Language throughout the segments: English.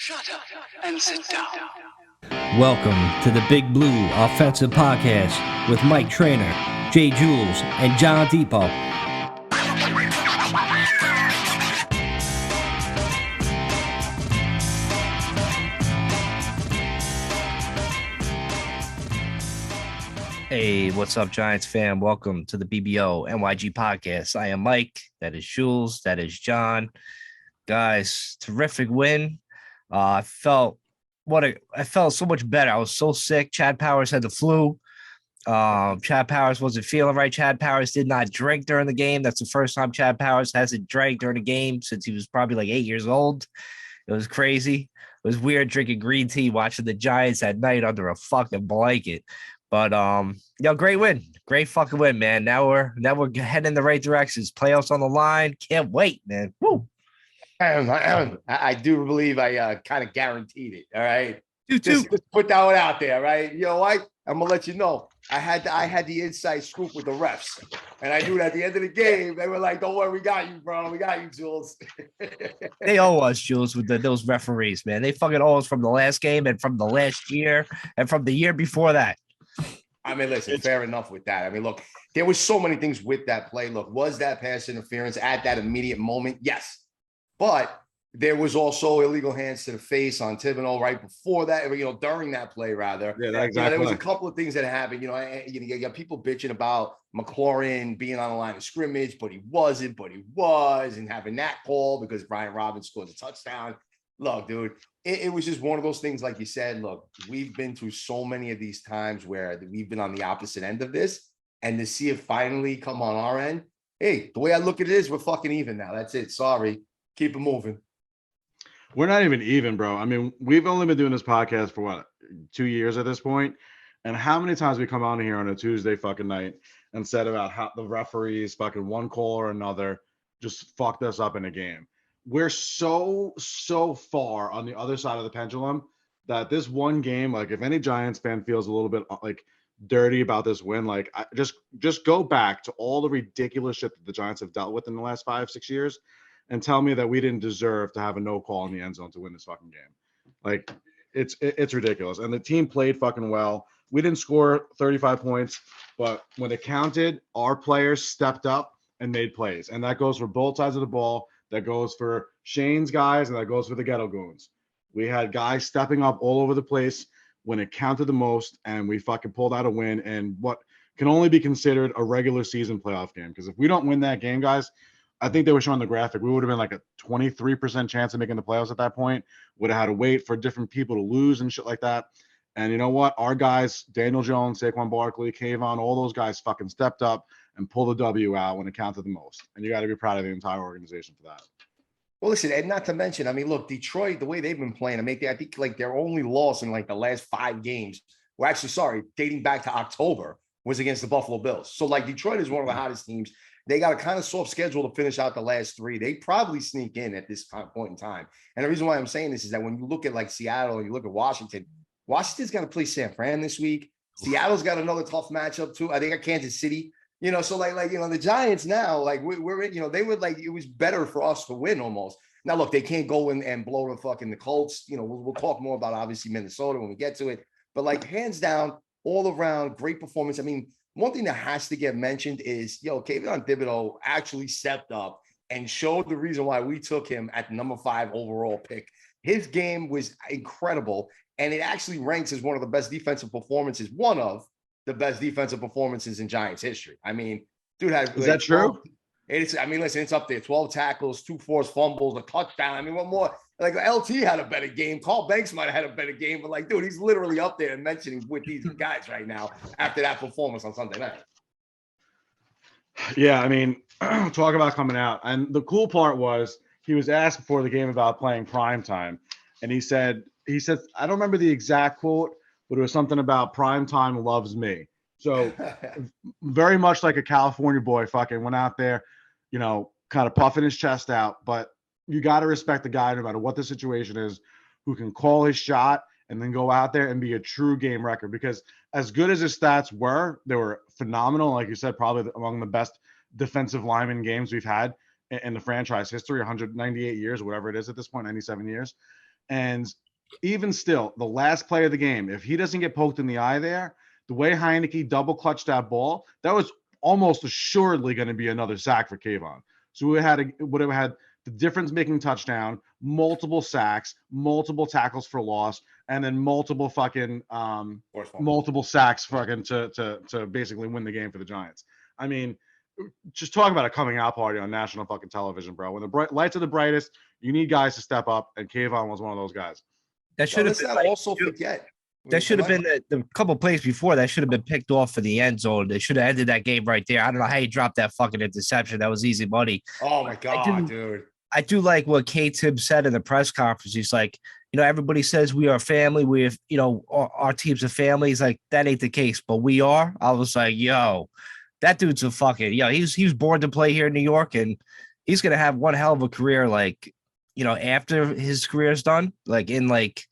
Shut up and sit down. Welcome to the Big Blue Offensive Podcast with Mike Trainer, Jay Jules, and John Depot. Hey, what's up, Giants fan? Welcome to the BBO NYG Podcast. I am Mike. That is Jules. That is John. Guys, terrific win. I felt so much better. I was so sick. Chad Powers had the flu. Chad Powers wasn't feeling right. Chad Powers did not drink during the game. That's the first time Chad Powers hasn't drank during a game since he was probably like 8 years old. It was crazy. It was weird drinking green tea, watching the Giants at night under a fucking blanket. But great win. Great fucking win, man. Now we're heading in the right directions. Playoffs on the line. Can't wait, man. Woo. I do believe I kind of guaranteed it. All right. Just put that one out there. Right. You know what? I'm gonna let you know. I had the inside scoop with the refs, and I knew that at the end of the game they were like, "Don't worry, we got you, bro. We got you, Jules." They owe us, Jules, with those referees, man. They fucking owe us from the last game and from the last year and from the year before that. I mean, listen, fair enough with that. I mean, look, there was so many things with that play. Look, was that pass interference at that immediate moment? Yes. But there was also illegal hands to the face on Thibodeau right before that, during that play, rather. Yeah, exactly. There was a couple of things that happened. You got people bitching about McLaurin being on the line of scrimmage, but he wasn't, but he was, and having that call because Brian Robbins scored a touchdown. Look, dude, it was just one of those things, like you said. Look, we've been through so many of these times where we've been on the opposite end of this, and to see it finally come on our end, hey, the way I look at it is we're fucking even now. That's it. Sorry. Keep it moving. We're not even even, bro. I mean, we've only been doing this podcast for what, 2 years at this point? And how many times we come on here on a Tuesday fucking night and said about how the referees fucking one call or another just fucked us up in a game. We're so far on the other side of the pendulum that this one game, like if any Giants fan feels a little bit like dirty about this win, like just go back to all the ridiculous shit that the Giants have dealt with in the last 5-6 years and tell me that we didn't deserve to have a no call in the end zone to win this fucking game. Like it's ridiculous. And the team played fucking well. We didn't score 35 points, but when it counted, our players stepped up and made plays. And that goes for both sides of the ball. That goes for Shane's guys, and that goes for the Ghetto Goons. We had guys stepping up all over the place when it counted the most, and we fucking pulled out a win and what can only be considered a regular season playoff game. Because if we don't win that game, guys, I think they were showing the graphic. We would have been like a 23% chance of making the playoffs at that point. Would have had to wait for different people to lose and shit like that. And you know what? Our guys, Daniel Jones, Saquon Barkley, Kayvon, all those guys fucking stepped up and pulled the W out when it counted the most. And you got to be proud of the entire organization for that. Well, listen, and not to mention, I mean, look, Detroit, the way they've been playing, I think like their only loss in like the last 5 games, dating back to October, was against the Buffalo Bills. So like Detroit is one of the hottest teams. They got a kind of soft schedule to finish out the last 3. They probably sneak in at this point in time. And the reason why I'm saying this is that when you look at like Seattle and you look at Washington's got to play San Fran this week. Seattle's got another tough matchup too. I think at Kansas City, so the Giants now, like we're they would like, it was better for us to win almost. Now, look, they can't go in and blow the Colts. We'll talk more about obviously Minnesota when we get to it. But like hands down, all around, great performance. I mean, one thing that has to get mentioned is, Kayvon Thibodeau actually stepped up and showed the reason why we took him at the number 5 overall pick. His game was incredible, and it actually ranks as one of the best defensive performances, in Giants history. I mean, dude had— Is that true? It's up there. 12 tackles, 2 forced fumbles, a touchdown. I mean, what more? Like LT had a better game. Carl Banks might have had a better game, but like, dude, he's literally up there and mentioning with these guys right now after that performance on Sunday night. Yeah, I mean, talk about coming out. And the cool part was he was asked before the game about playing prime time, and he said, I don't remember the exact quote, but it was something about prime time loves me. So very much like a California boy, fucking went out there, kind of puffing his chest out, but you got to respect the guy no matter what the situation is, who can call his shot and then go out there and be a true game record. Because as good as his stats were, they were phenomenal. Like you said, probably among the best defensive lineman games we've had in the franchise history, 198 years, whatever it is at this point, 97 years. And even still, the last play of the game, if he doesn't get poked in the eye there, the way Heineke double clutched that ball, that was almost assuredly going to be another sack for Kayvon. So we would have had the difference-making touchdown, multiple sacks, multiple tackles for loss, and then multiple sacks fucking to basically win the game for the Giants. I mean, just talk about a coming out party on national fucking television, bro. When the lights are the brightest, you need guys to step up, and Kayvon was one of those guys. That should have been also forget. That should have been the couple plays before that should have been picked off for the end zone. They should have ended that game right there. I don't know how you dropped that fucking interception. That was easy money. Oh my God, dude. I do like what K-Tibbs said in the press conference. He's like, everybody says we are family. We have, our team's a family. He's like, that ain't the case, but we are. I was like, yo, that dude's a fucking, he was born to play here in New York, and he's going to have one hell of a career. Like, after his career is done, like in like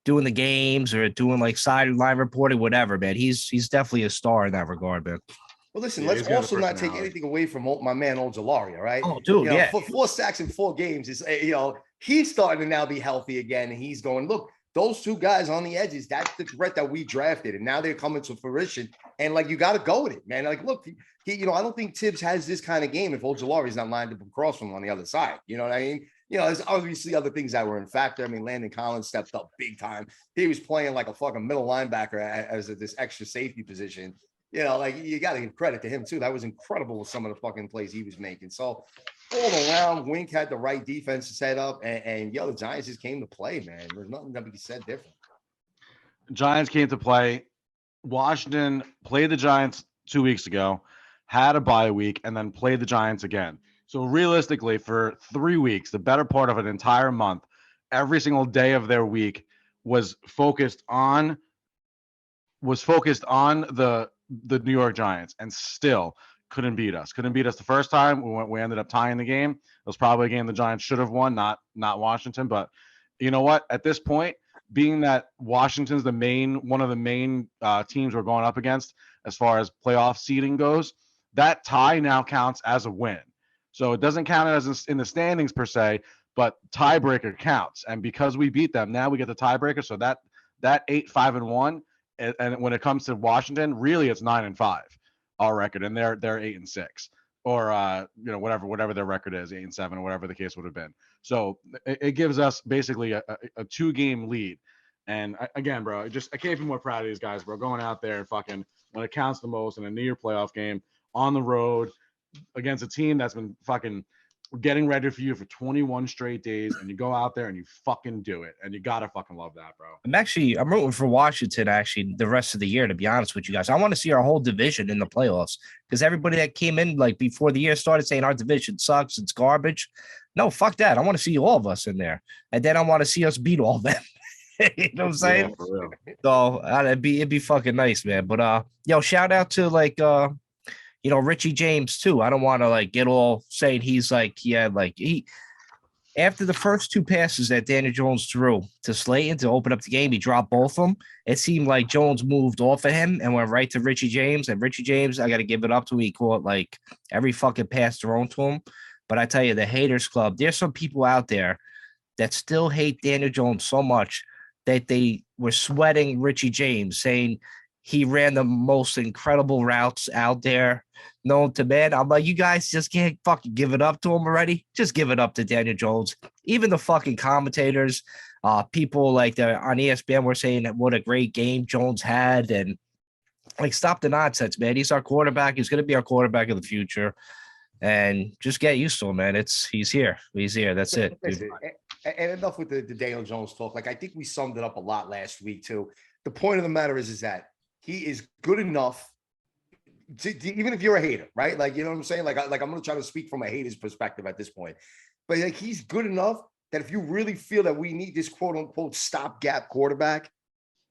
doing the games or doing like sideline reporting, whatever, man. He's definitely a star in that regard, man. Well, listen, let's also not take anything away from my man Ojulari, all right? Oh, dude, yeah. 4 sacks in 4 games is, he's starting to now be healthy again, and he's going, look, those 2 guys on the edges, that's the threat that we drafted, and now they're coming to fruition, and like, you got to go with it, man. Like, look, I don't think Tibbs has this kind of game if Ojulari's not lined up across from him on the other side. You know what I mean? There's obviously other things that were in factor. I mean, Landon Collins stepped up big time. He was playing like a fucking middle linebacker as this extra safety position. Like, you got to give credit to him too. That was incredible with some of the fucking plays he was making. So all around, Wink had the right defense to set up, and the Giants just came to play, man. There's nothing that be said different. Giants came to play. Washington played the Giants 2 weeks ago, had a bye week, and then played the Giants again. So realistically, for 3 weeks, the better part of an entire month, every single day of their week was focused on the New York Giants, and still couldn't beat us. Couldn't beat us the first time. We ended up tying the game. It was probably a game the Giants should have won, not Washington. But you know what? At this point, being that Washington's one of the main teams we're going up against as far as playoff seeding goes, that tie now counts as a win. So it doesn't count as in the standings per se, but tiebreaker counts. And because we beat them, now we get the tiebreaker. So that 8-5-1, and when it comes to Washington, really it's 9-5, our record, and they're 8-6, or whatever their record is, 8-7, or whatever the case would have been. So it gives us basically a 2-game lead. And again, bro, I can't be more proud of these guys, bro. Going out there and fucking when it counts the most in a New Year playoff game on the road against a team that's been fucking getting ready for you for 21 straight days, and you go out there and you fucking do it, and you gotta fucking love that, bro. I'm rooting for Washington actually the rest of the year, to be honest with you guys. I want to see our whole division in the playoffs, because everybody that came in like before the year started saying our division sucks, it's garbage. No, fuck that. I want to see all of us in there, and then I want to see us beat all of them. You know what I'm saying? Yeah, for real. So it'd be fucking nice, man. But shout out to like Richie James too. I don't want to like get all saying he's like, he after the first 2 passes that Daniel Jones threw to Slayton to open up the game, he dropped both of them. It seemed like Jones moved off of him and went right to Richie James. And Richie James, I got to give it up to him. He caught like every fucking pass thrown to him. But I tell you, the haters club, there's some people out there that still hate Daniel Jones so much that they were sweating Richie James, saying he ran the most incredible routes out there known to man. I'm like, you guys just can't fucking give it up to him already. Just give it up to Daniel Jones. Even the fucking commentators, people like on ESPN were saying that what a great game Jones had, and like, stop the nonsense, man. He's our quarterback. He's going to be our quarterback of the future, and just get used to him, man. He's here. He's here. That's it. Listen, and enough with the Daniel Jones talk. Like, I think we summed it up a lot last week too. The point of the matter is that he is good enough to, even if you're a hater, right? Like, you know what I'm saying? Like I'm going to try to speak from a hater's perspective at this point, but like, he's good enough that if you really feel that we need this quote unquote stopgap quarterback,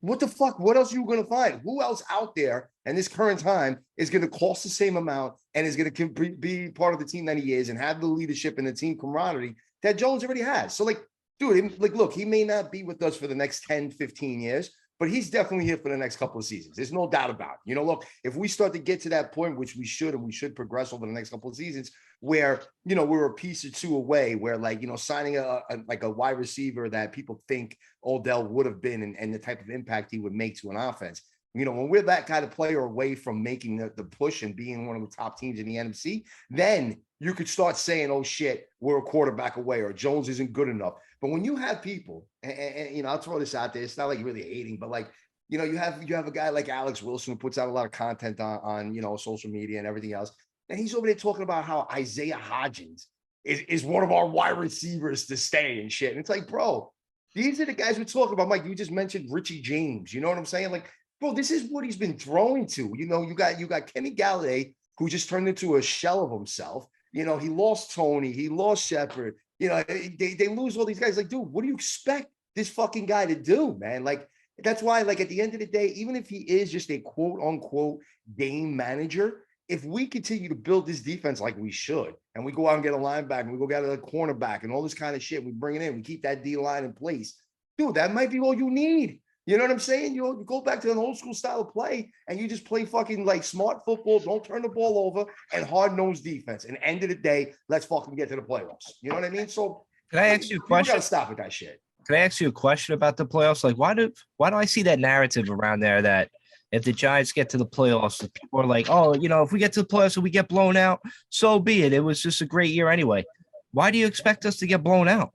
what the fuck? What else are you going to find? Who else out there in this current time is going to cost the same amount and is going to be part of the team that he is and have the leadership and the team camaraderie that Jones already has? So like, dude, like, look, he may not be with us for the next 10, 15 years, but he's definitely here for the next couple of seasons. There's no doubt about it. Look, if we start to get to that point, which we should, and we should progress over the next couple of seasons, where, we're a piece or two away, where signing a wide receiver that people think Odell would have been and the type of impact he would make to an offense. When we're that kind of player away from making the push and being one of the top teams in the NFC, then you could start saying, oh shit, we're a quarterback away, or Jones isn't good enough. But when you have people, and I'll throw this out there, it's not like really hating, but you have a guy like Alex Wilson who puts out a lot of content on social media and everything else. And he's over there talking about how Isaiah Hodgins is one of our wide receivers to stay and shit. And it's like, bro, these are the guys we're talking about. Mike, you just mentioned Richie James. You know what I'm saying? Like, bro, this is what he's been throwing to. You got Kenny Galladay, who just turned into a shell of himself. He lost Tony, he lost Shepard. They lose all these guys. Like, dude, what do you expect this fucking guy to do, man? Like, that's why, at the end of the day, even if he is just a quote unquote game manager, if we continue to build this defense like we should, and we go out and get a linebacker, and we go get a cornerback and all this kind of shit, we bring it in, we keep that D line in place, dude, that might be all you need. You know what I'm saying? You go back to an old school style of play and you just play fucking smart football, don't turn the ball over, and hard-nosed defense. And end of the day, let's fucking get to the playoffs. You know what I mean? So can I ask you a question? You gotta stop with that shit. Can I ask you a question about the playoffs? Like, why do I see that narrative around there that if the Giants get to the playoffs, people are like, oh, if we get to the playoffs and we get blown out, so be it. It was just a great year anyway. Why do you expect us to get blown out?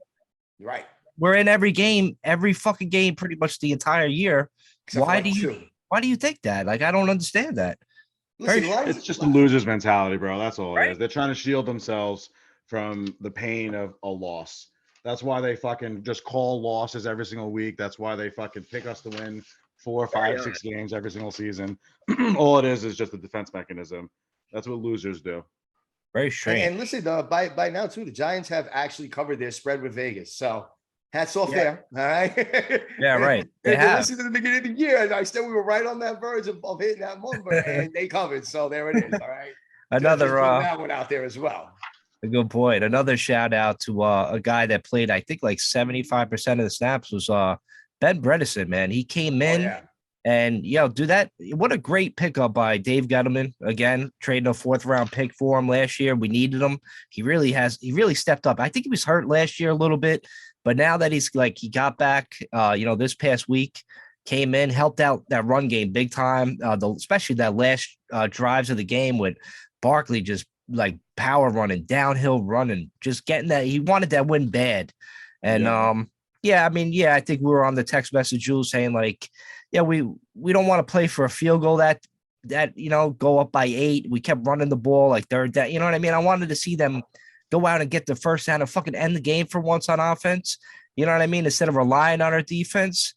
You're right. We're in every fucking game, pretty much the entire year. Why do you think that? Like, I don't understand that. Listen, it's just a loser's mentality, bro. That's all it is. They're trying to shield themselves from the pain of a loss. That's why they fucking just call losses every single week. That's why they fucking pick us to win 4, 5, 6 games every single season. All it is just a defense mechanism. That's what losers do. Very strange. And listen, by now too, the Giants have actually covered their spread with Vegas. So hats off there. All right. Yeah, right. They listened to the beginning of the year, and I said we were right on that verge of hitting that number, and they covered. So there it is. All right. Another that one out there as well. A good point. Another shout out to a guy that played, I think, 75% of the snaps was Ben Bredesen, man. He came in and do that. What a great pickup by Dave Gettleman. Again, trading a 4th round pick for him last year. We needed him. He really stepped up. I think he was hurt last year a little bit, but now that he got back, this past week, came in, helped out that run game big time. Especially that last drives of the game with Barkley just power running, downhill running, just getting that. He wanted that win bad. And I think we were on the text message, Jules, saying we don't want to play for a field goal that go up by 8. We kept running the ball third down. You know what I mean? I wanted to see them go out and get the first down and fucking end the game for once on offense. You know what I mean? Instead of relying on our defense.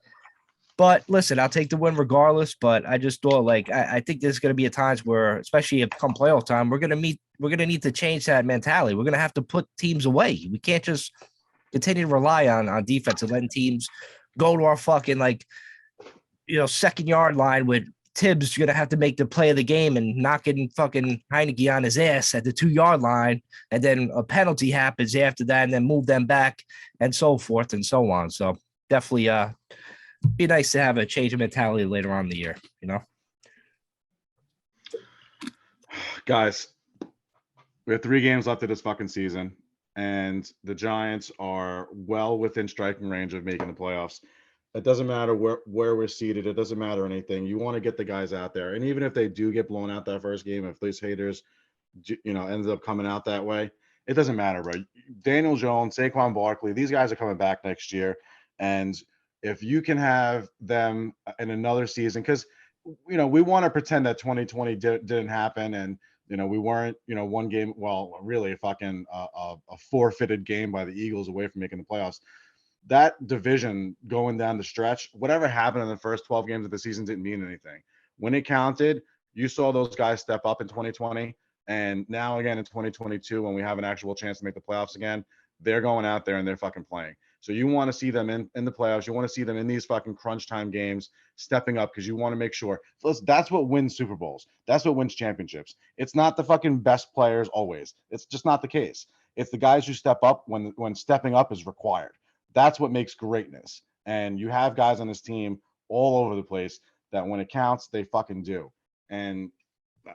But listen, I'll take the win regardless. But I just thought I think there's going to be a times where, especially if come playoff time, we're going to need to change that mentality. We're going to have to put teams away. We can't just continue to rely on defense and letting teams go to our fucking second yard line with Tibbs going to have to make the play of the game and knocking fucking Heineke on his ass at the 2-yard line. And then a penalty happens after that and then move them back and so forth and so on. So definitely be nice to have a change of mentality later on in the year, Guys, we have 3 games left of this fucking season, and the Giants are well within striking range of making the playoffs. It doesn't matter where we're seated. It doesn't matter anything. You want to get the guys out there. And even if they do get blown out that first game, if these haters, ended up coming out that way, it doesn't matter, bro. Daniel Jones, Saquon Barkley, these guys are coming back next year. And if you can have them in another season, because, we want to pretend that 2020 didn't happen. And, we weren't, one game, well, really a forfeited game by the Eagles away from making the playoffs. That division going down the stretch, whatever happened in the first 12 games of the season didn't mean anything. When it counted, you saw those guys step up in 2020. And now again in 2022, when we have an actual chance to make the playoffs again, they're going out there and they're fucking playing. So you want to see them in the playoffs. You want to see them in these fucking crunch time games stepping up because you want to make sure. Listen, that's what wins Super Bowls. That's what wins championships. It's not the fucking best players always. It's just not the case. It's the guys who step up when stepping up is required. That's what makes greatness. And you have guys on this team all over the place that when it counts, they fucking do. And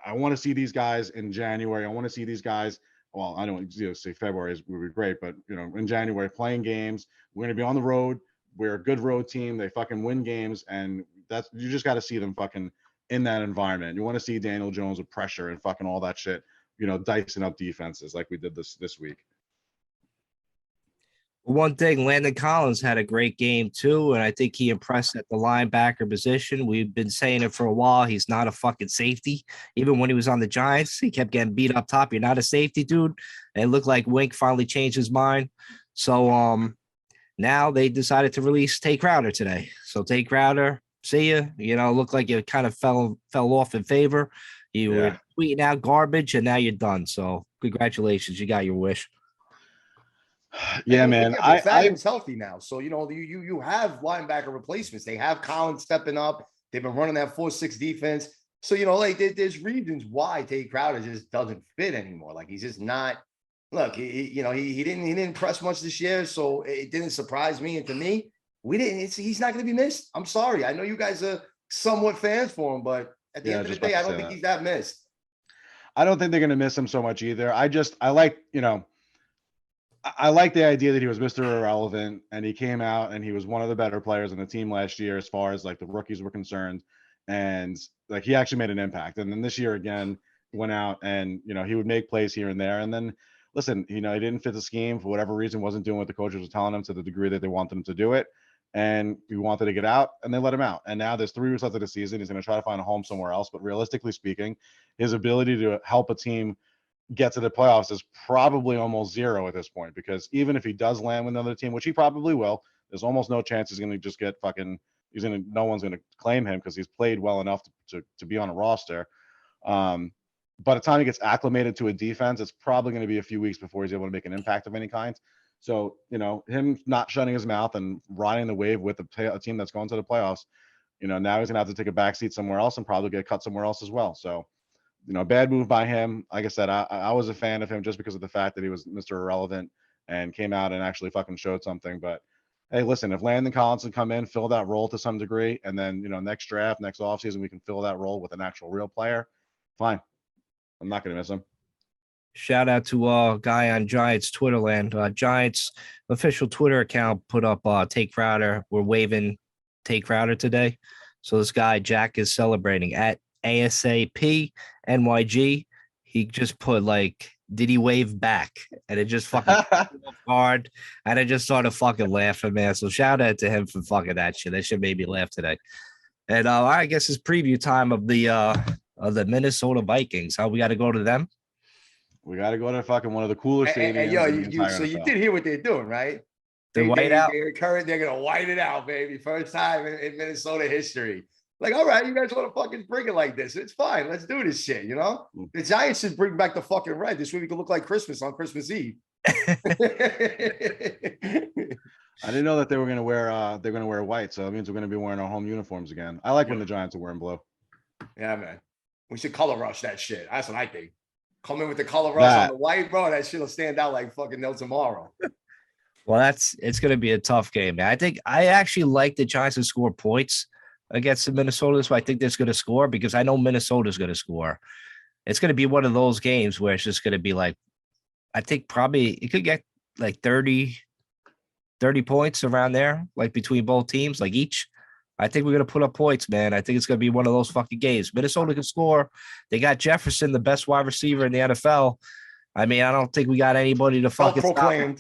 I want to see these guys in January. I want to see these guys. Well, I don't say February would be great, but in January playing games. We're going to be on the road. We're a good road team. They fucking win games, and you just got to see them fucking in that environment. You want to see Daniel Jones with pressure and fucking all that shit, dicing up defenses like we did this week. One thing, Landon Collins had a great game too, and I think he impressed at the linebacker position. We've been saying it for a while. He's not a fucking safety. Even when he was on the Giants, he kept getting beat up top. You're not a safety, dude. And it looked like Wink finally changed his mind. So now they decided to release Tay Crowder today. So Tay Crowder, see ya. Looked like you kind of fell off in favor. You were tweeting out garbage, and now you're done. So congratulations, you got your wish. Yeah, man. Fadden's healthy now, so you have linebacker replacements. They have Collins stepping up. They've been running that 4-6 defense. So there's reasons why Tay Crowder just doesn't fit anymore. Like he's just not. Look, he didn't press much this year, so it didn't surprise me. And to me, he's not going to be missed. I'm sorry. I know you guys are somewhat fans for him, but at the end of the day, I don't think he's that missed. I don't think they're going to miss him so much either. I like the idea that he was Mr. Irrelevant, and he came out and he was one of the better players on the team last year as far as like the rookies were concerned, and like he actually made an impact. And then this year again went out and he would make plays here and there. And then listen, he didn't fit the scheme for whatever reason, wasn't doing what the coaches were telling him to the degree that they wanted him to do it, and he wanted to get out, and they let him out. And now there's 3 weeks left of the season. He's going to try to find a home somewhere else. But realistically speaking, his ability to help a team get to the playoffs is probably almost zero at this point, because even if he does land with another team, which he probably will, there's almost no chance he's going to just get no one's going to claim him because he's played well enough to be on a roster. By the time he gets acclimated to a defense, it's probably going to be a few weeks before he's able to make an impact of any kind. So, him not shutting his mouth and riding the wave with a team that's going to the playoffs, now he's going to have to take a backseat somewhere else and probably get cut somewhere else as well. So, bad move by him. Like I said, I was a fan of him just because of the fact that he was Mr. Irrelevant and came out and actually fucking showed something. But hey, listen, if Landon Collins can come in, fill that role to some degree, and then, next draft, next offseason, we can fill that role with an actual real player, fine. I'm not going to miss him. Shout out to a guy on Giants Twitter land. Giants official Twitter account put up Tay Crowder. We're waving Tay Crowder today. So this guy, Jack, is celebrating at ASAP NYG. He just put did he wave back? And it just fucking hard. And I just started fucking laughing, man. So shout out to him for fucking that shit. That shit made me laugh today. And I guess it's preview time of the Minnesota Vikings. How we got to go to them? We got to go to fucking one of the cooler stadiums. So you did hear what they're doing, right? They're white out. They're going to white it out, baby. First time in Minnesota history. Like, all right, you guys want to fucking bring it like this. It's fine. Let's do this shit, The Giants should bring back the fucking red. This way we can look like Christmas on Christmas Eve. I didn't know that they were going to wear white, so that means we're going to be wearing our home uniforms again. I like when the Giants are wearing blue. Yeah, man. We should color rush that shit. That's what I think. Come in with the color rush on the white, bro. That shit will stand out like fucking no tomorrow. Well, it's going to be a tough game, man. I actually like the Giants to score points against the Minnesota, so I think they're going to score because I know Minnesota's going to score. It's going to be one of those games where it's just going to be I think probably it could get 30 points around there, between both teams, each. I think we're going to put up points, man. I think it's going to be one of those fucking games. Minnesota can score. They got Jefferson, the best wide receiver in the NFL. I mean, I don't think we got anybody to fucking stop.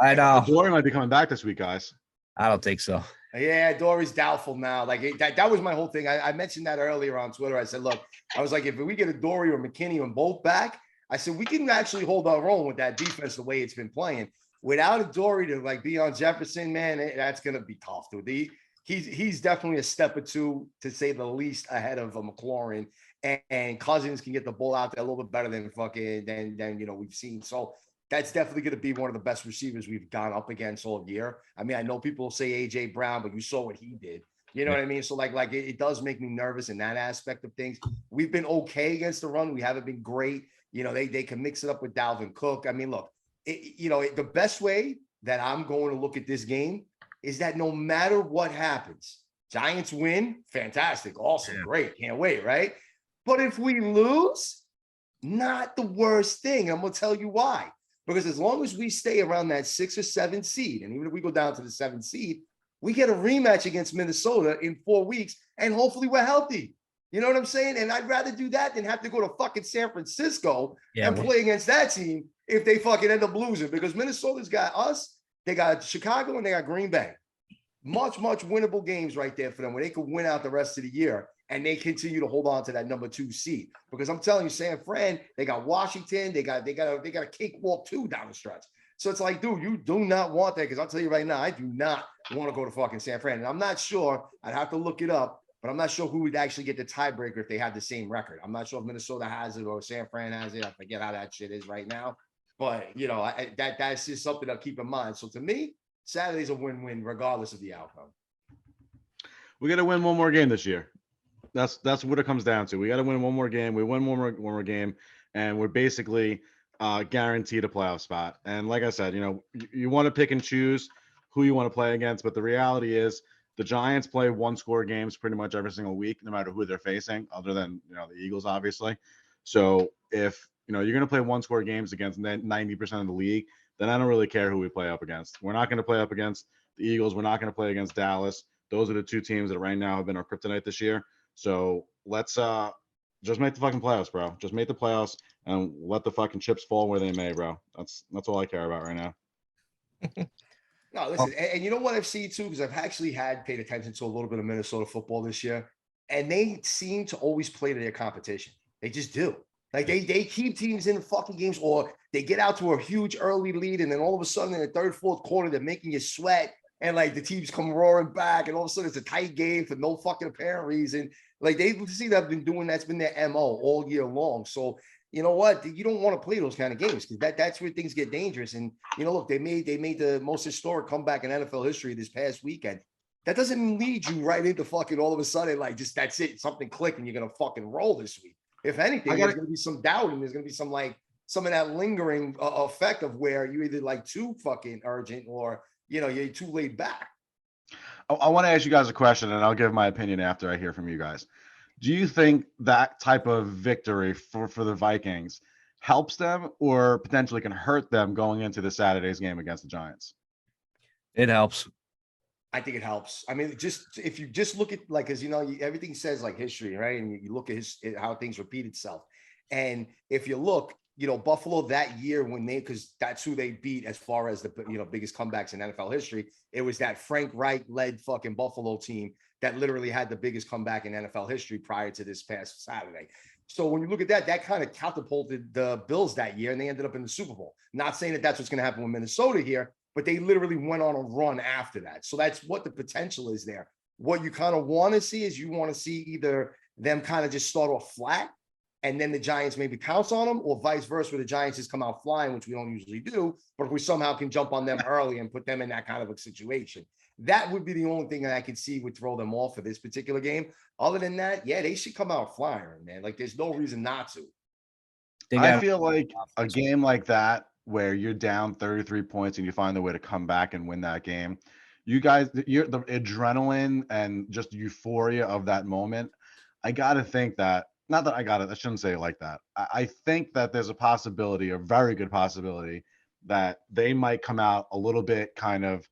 I know. Dory might be coming back this week, guys. I don't think so. Yeah, Dory's doubtful now. That was my whole thing. I mentioned that earlier on Twitter. I said, look, I was like, if we get a Dory or McKinney on both back, I said, we can actually hold our own with that defense the way it's been playing. Without a Dory to be on Jefferson, man, that's going to be tough, dude. He's definitely a step or two, to say the least, ahead of McLaurin, and Cousins can get the ball out there a little bit better than we've seen. So that's definitely going to be one of the best receivers we've gone up against all year. I mean, I know people say AJ Brown, but you saw what he did. You know what I mean? So it does make me nervous in that aspect of things. We've been okay against the run. We haven't been great. They can mix it up with Dalvin Cook. I mean, look, the best way that I'm going to look at this game is that no matter what happens, Giants win, fantastic, awesome, Yeah. great, can't wait, right? But if we lose, not the worst thing. I'm gonna tell you why. Because as long as we stay around that 6 or 7 seed, and even if we go down to the 7th seed, we get a rematch against Minnesota in 4 weeks, and hopefully we're healthy. You know what I'm saying? And I'd rather do that than have to go to fucking San Francisco and play against that team if they fucking end up losing. Because Minnesota's got us, they got Chicago, and they got Green Bay. Much winnable games right there for them where they could win out the rest of the year and they continue to hold on to that number 2 seed. Because I'm telling you, San Fran, they got Washington, they got a cakewalk too down the stretch. So it's like, dude, you do not want that, because I'll tell you right now, I do not want to go to fucking San Fran. And I'm not sure, I'd have to look it up, but I'm not sure who would actually get the tiebreaker if they had the same record. I'm not sure if Minnesota has it or San Fran has it. I forget how that shit is right now. But, you know, that's just something to keep in mind. So to me, Saturday's a win-win regardless of the outcome. We got to win one more game this year. That's what it comes down to. We got to win one more game. We win one more game, and we're basically guaranteed a playoff spot. And like I said, you know, you want to pick and choose who you want to play against, but the reality is the Giants play 1-score games pretty much every single week, no matter who they're facing, other than, you know, the Eagles, obviously. So if, you know, you're going to play 1-score games against 90% of the league, then I don't really care who we play up against. We're not going to play up against the Eagles. We're not going to play against Dallas. Those are the 2 teams that right now have been our kryptonite this year. So let's just make the fucking playoffs, bro. Just make the playoffs and let the fucking chips fall where they may, bro. That's all I care about right now. No, listen, and you know what I've seen too, because I've actually paid attention to a little bit of Minnesota football this year, and they seem to always play to their competition. They just do. Like they keep teams in fucking games, or they get out to a huge early lead, and then all of a sudden in the 3rd, 4th quarter, they're making you sweat, and like the teams come roaring back, and all of a sudden it's a tight game for no fucking apparent reason. Like they see that I've been doing, that's been their MO all year long. So you know what? You don't want to play those kind of games, because that's where things get dangerous. And you know, look, they made the most historic comeback in NFL history this past weekend. That doesn't lead you right into fucking all of a sudden like just that's it, something clicked and you're gonna fucking roll this week. If anything, there's gonna be some doubt, and there's gonna be some of that lingering effect of where you're either like too fucking urgent or, you know, you're too laid back. I want to ask you guys a question, and I'll give my opinion after I hear from you guys. Do you think that type of victory for the Vikings helps them or potentially can hurt them going into the Saturday's game against the Giants? It helps. I think it helps. I mean, just if you just look at like, as you know, everything says like history, right? And you look at how things repeat itself. And if you look, you know, Buffalo that year because that's who they beat as far as the, you know, biggest comebacks in NFL history. It was that Frank Reich led fucking Buffalo team that literally had the biggest comeback in NFL history prior to this past Saturday. So when you look at that kind of catapulted the Bills that year, and they ended up in the Super Bowl. Not saying that that's what's going to happen with Minnesota here, but they literally went on a run after that. So that's what the potential is there. What you kind of want to see is you want to see either them kind of just start off flat, and then the Giants maybe pounce on them, or vice versa, where the Giants just come out flying, which we don't usually do. But if we somehow can jump on them early and put them in that kind of a situation, that would be the only thing that I could see would throw them off for this particular game. Other than that, yeah, they should come out flying, man. Like there's no reason not to. I feel like a game like that, where you're down 33 points and you find a way to come back and win that game, you guys, the adrenaline and just euphoria of that moment, I got to think that, not that I got it, I shouldn't say it like that. I think that there's a possibility, a very good possibility, that they might come out a little bit kind of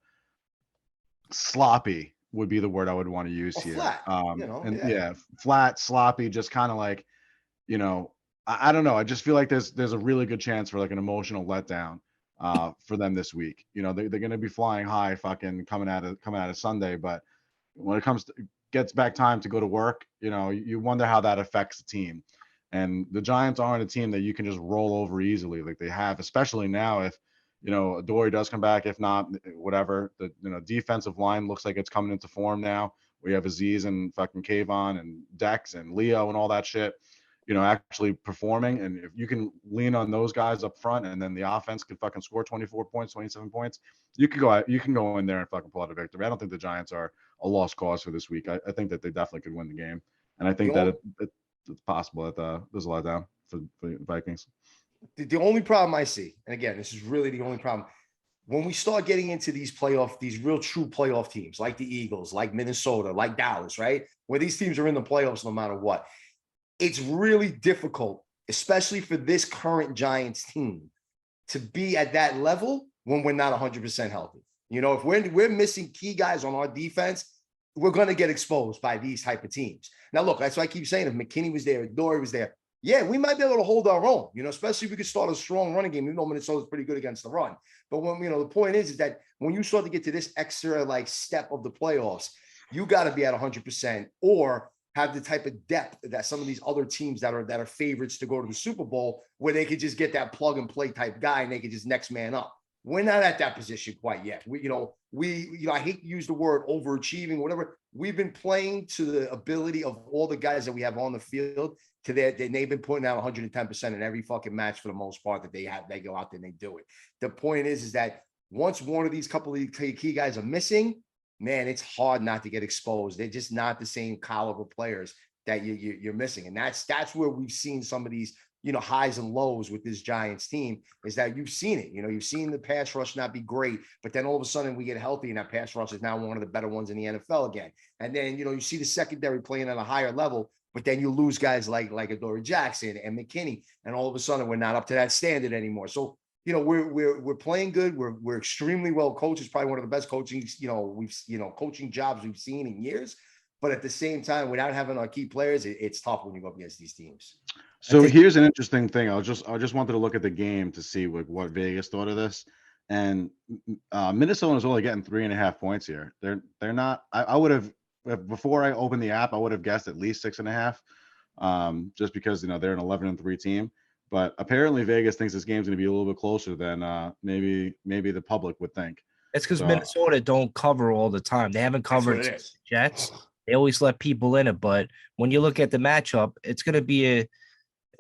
sloppy would be the word I would want to use here. Flat, you know, yeah, flat, sloppy, just kind of like, you know, I don't know. I just feel like there's a really good chance for like an emotional letdown for them this week. You know, they're going to be flying high, fucking coming out of Sunday, but when it gets back time to go to work, you know, you wonder how that affects the team. And the Giants aren't a team that you can just roll over easily like they have, especially now if, you know, Dory does come back. If not, whatever. The defensive line looks like it's coming into form now. We have Aziz and fucking Kayvon and Dex and Leo and all that shit, you know, actually performing. And if you can lean on those guys up front, and then the offense can fucking score 24 points, 27 points, you can go in there and fucking pull out a victory. I don't think the Giants are a lost cause for this week. I think that they definitely could win the game. And I think that it's possible that there's a lot down for the Vikings. The only problem I see, and again, this is really the only problem, when we start getting into these real true playoff teams like the Eagles, like Minnesota, like Dallas, right? Where these teams are in the playoffs no matter what, it's really difficult, especially for this current Giants team, to be at that level when we're not 100% healthy. You know, if we're missing key guys on our defense, we're going to get exposed by these type of teams. Now, look, that's why I keep saying if McKinney was there, if Dory was there, yeah, we might be able to hold our own, you know, especially if we could start a strong running game, even though Minnesota's pretty good against the run. But when, you know, the point is that when you start to get to this extra like step of the playoffs, you got to be at 100% or have the type of depth that some of these other teams that are favorites to go to the Super Bowl, where they could just get that plug and play type guy and they could just next man up. We're not at that position quite yet. I hate to use the word overachieving, whatever. We've been playing to the ability of all the guys that we have on the field to that. They've been putting out 110% in every fucking match for the most part that they have. They go out there and they do it. The point is that once one of these couple of key guys are missing, man, it's hard not to get exposed. They're just not the same caliber players that you're missing. And that's where we've seen some of these, you know, highs and lows with this Giants team, is that you've seen it. You know, you've seen the pass rush not be great, but then all of a sudden we get healthy and that pass rush is now one of the better ones in the NFL again. And then, you know, you see the secondary playing at a higher level, but then you lose guys like Adoree Jackson and McKinney, and all of a sudden we're not up to that standard anymore. So, you know, we're playing good. We're extremely well coached. It's probably one of the best coaching jobs we've seen in years. But at the same time, without having our key players, it's tough when you go up against these teams. So here's an interesting thing. I just wanted to look at the game to see what Vegas thought of this. And Minnesota's only getting 3.5 points here. They're not. I would have, before I opened the app, I would have guessed at least 6.5, just because, you know, they're an 11-3 team. But apparently Vegas thinks this game's going to be a little bit closer than maybe the public would think. It's because Minnesota don't cover all the time. They haven't covered the Jets. They always let people in it. But when you look at the matchup, it's going to be a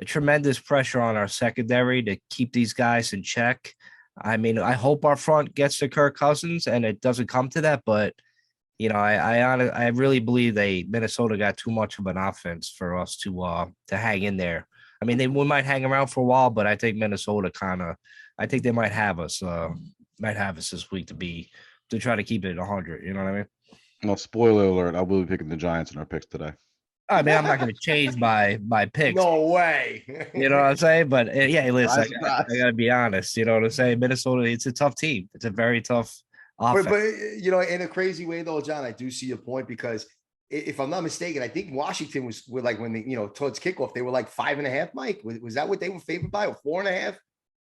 tremendous pressure on our secondary to keep these guys in check. I mean, I hope our front gets to Kirk Cousins and it doesn't come to that. But, you know, I really believe Minnesota got too much of an offense for us to hang in there. I mean, we might hang around for a while, but I think Minnesota I think they might have us this week to try to keep it at 100. You know what I mean? Well, spoiler alert, I will be picking the Giants in our picks today. I mean, I'm not going to change my picks. No way. You know what I'm saying? But yeah, listen, I got to be honest. You know what I'm saying? Minnesota, it's a tough team. It's a very tough offense. But you know, in a crazy way though, John, I do see your point, because if I'm not mistaken, I think Washington were like, when towards kickoff, they were like 5.5, Mike. Was that what they were favored by, or 4.5?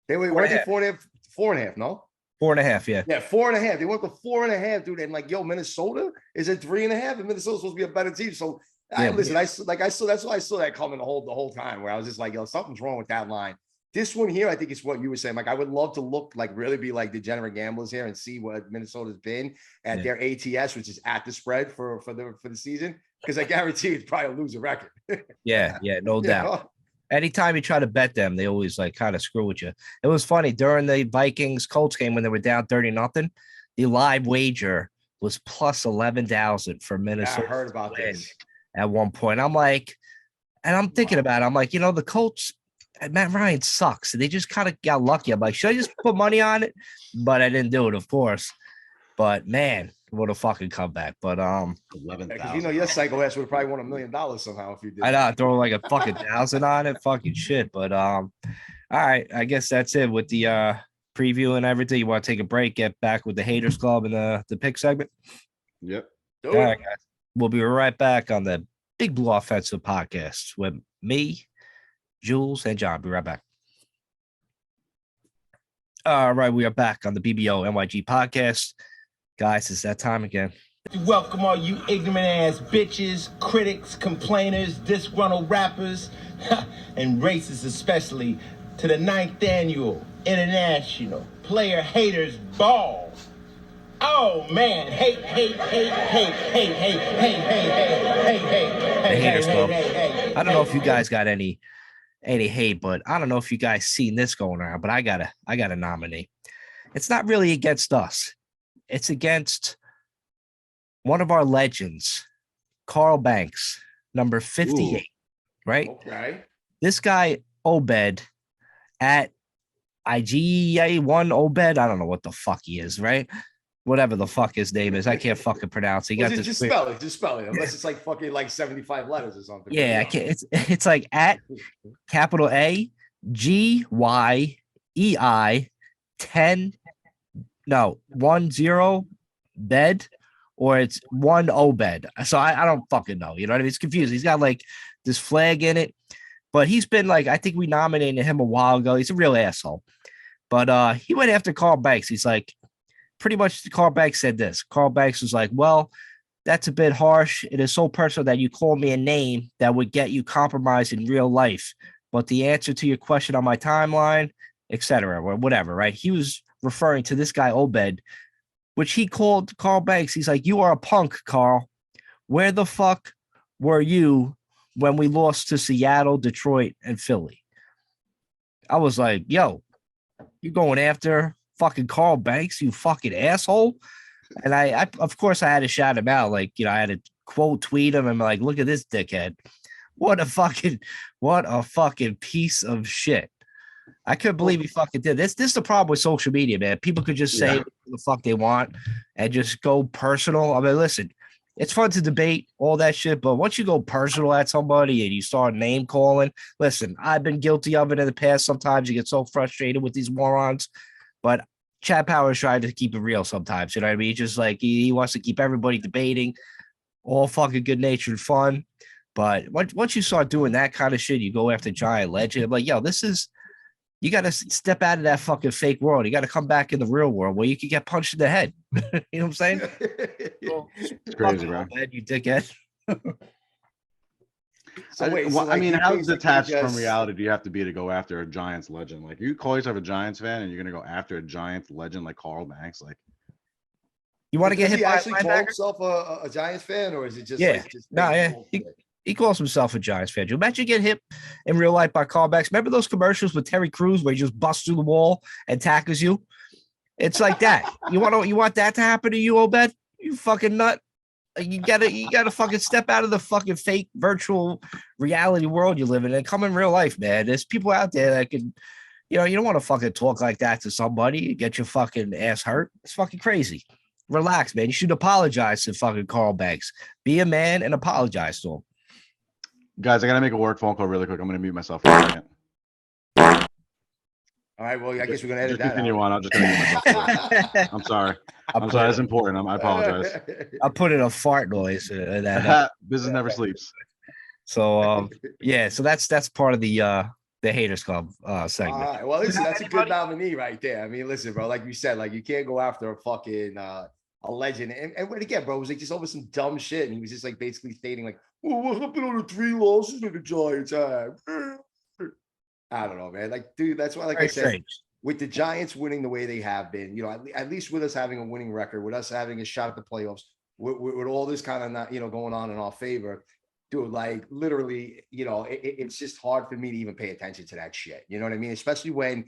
They were 4.5, 4.5, no? 4.5, yeah. Yeah, 4.5. They went to 4.5, dude. And like, Minnesota is at 3.5, and Minnesota's supposed to be a better team. So listen, that's why I saw that coming the whole time, where I was just like, something's wrong with that line. This one here, I think it's what you were saying. Like, I would love to look like, really be like degenerate gamblers here and see what Minnesota's been at their ATS, which is at the spread for the season, because I guarantee it's probably a loser record. Yeah, no doubt. Anytime you try to bet them, they always like kind of screw with you. It was funny during the Vikings-Colts game when they were down 30-0. The live wager was plus 11,000 for Minnesota. Yeah, I heard about this at one point. I'm like, and I'm thinking about it. I'm like, the Colts, Matt Ryan sucks. They just kind of got lucky. I'm like, should I just put money on it? But I didn't do it, of course. But man, what a fucking comeback. But 11,000. Your psycho ass would have probably won $1 million somehow if you did. I know, throw like a fucking 1,000 on it, fucking shit. But all right, I guess that's it with the preview and everything. You want to take a break, get back with the Haters Club and the pick segment? Yep. All right, guys. We'll be right back on the Big Blue Offensive Podcast with me, Jules, and John. Be right back. All right, we are back on the BBO NYG Podcast. Guys, it's that time again. Welcome all you ignorant ass bitches, critics, complainers, disgruntled rappers, and racists especially, to the 9th annual International Player Haters Ball. Oh man, hey. The Haters Club. I don't know if you guys got any hate, but I don't know if you guys seen this going around, but I gotta nominate. It's not really against us. It's against one of our legends, Carl Banks, number 58, right? Okay. This guy, Obed, at IGA1 Obed. I don't know what the fuck he is, right? Whatever the fuck his name is. I can't fucking pronounce it. He Well, got just, this just spell it. Just spell it. Unless it's like fucking like 75 letters or something. but, yeah, I you can't. It's like at capital A G Y E I 10 no 10 bed or it's one Obed. So I don't fucking know. You know what I mean? It's confusing. He's got like this flag in it, but he's been like, I think we nominated him a while ago. He's a real asshole. But he went after Carl Banks. He's like, pretty much Carl Banks said this. Carl Banks was like, well, that's a bit harsh. It is so personal that you call me a name that would get you compromised in real life. But the answer to your question on my timeline, etc., or whatever, right? He was referring to this guy Obed, which he called Carl Banks. He's like, you are a punk, Carl. Where the fuck were you when we lost to Seattle, Detroit, and Philly? I was like, yo, you going after fucking Carl Banks, you fucking asshole. And I of course I had to shout him out. Like, you know, I had to quote tweet him and like, look at this dickhead. What a fucking piece of shit. I couldn't believe he fucking did this. This is the problem with social media, man. People could just say what the fuck they want and just go personal. I mean, listen, it's fun to debate all that shit, but once you go personal at somebody and you start name calling, listen, I've been guilty of it in the past. Sometimes you get so frustrated with these morons, but Chad Powers tried to keep it real sometimes. You know what I mean? Just like he wants to keep everybody debating, all fucking good natured fun. But once you start doing that kind of shit, you go after Giant Legend. I'm like, yo, you got to step out of that fucking fake world. You got to come back in the real world where you can get punched in the head. You know what I'm saying? It's crazy, bro. Man, you dickhead. So wait, I mean, you how basically detached from just- reality do you have to be to go after a Giants legend? Like, you call yourself a Giants fan and you're gonna go after a Giants legend like Carl Banks? Like, You want to get Does hit he by a actually call linebacker? himself a Giants fan, or is it just Yeah. like just No, making yeah. bullshit? He calls himself a Giants fan. You imagine getting hit in real life by callbacks. Remember those commercials with Terry Crews where he just busts through the wall and tackles you? It's like that. You want that to happen to you, Obed? You fucking nut. You gotta fucking step out of the fucking fake virtual reality world you live in and come in real life, man. There's people out there that can, you don't want to fucking talk like that to somebody, get your fucking ass hurt. It's fucking crazy. Relax, man. You should apologize to fucking Carl Banks. Be a man and apologize to him. guys, I gotta make a work phone call really quick. I'm gonna mute myself for a second. All right, well, I guess we're gonna edit Just that continue out. on. I'm just gonna mute myself. For a second. I'm sorry. I'm sorry. That's important. I apologize. I'll put in a fart noise in that. Business never sleeps. So yeah, so that's part of the Haters Club segment. All right. Well, listen, that's a Anybody? good nominee right there. I mean, listen, bro, like you said, like you can't go after a fucking a legend. And what again, bro, it was like just over some dumb shit. And he was just like basically stating, like, well, what happened on the 3 losses that the Giants had? I don't know, man. Like, dude, that's why, like Very I said, strange. with the Giants winning the way they have been, at least with us having a winning record, with us having a shot at the playoffs, with all this kind of not, going on in our favor, dude, like literally, it's just hard for me to even pay attention to that shit. You know what I mean? Especially when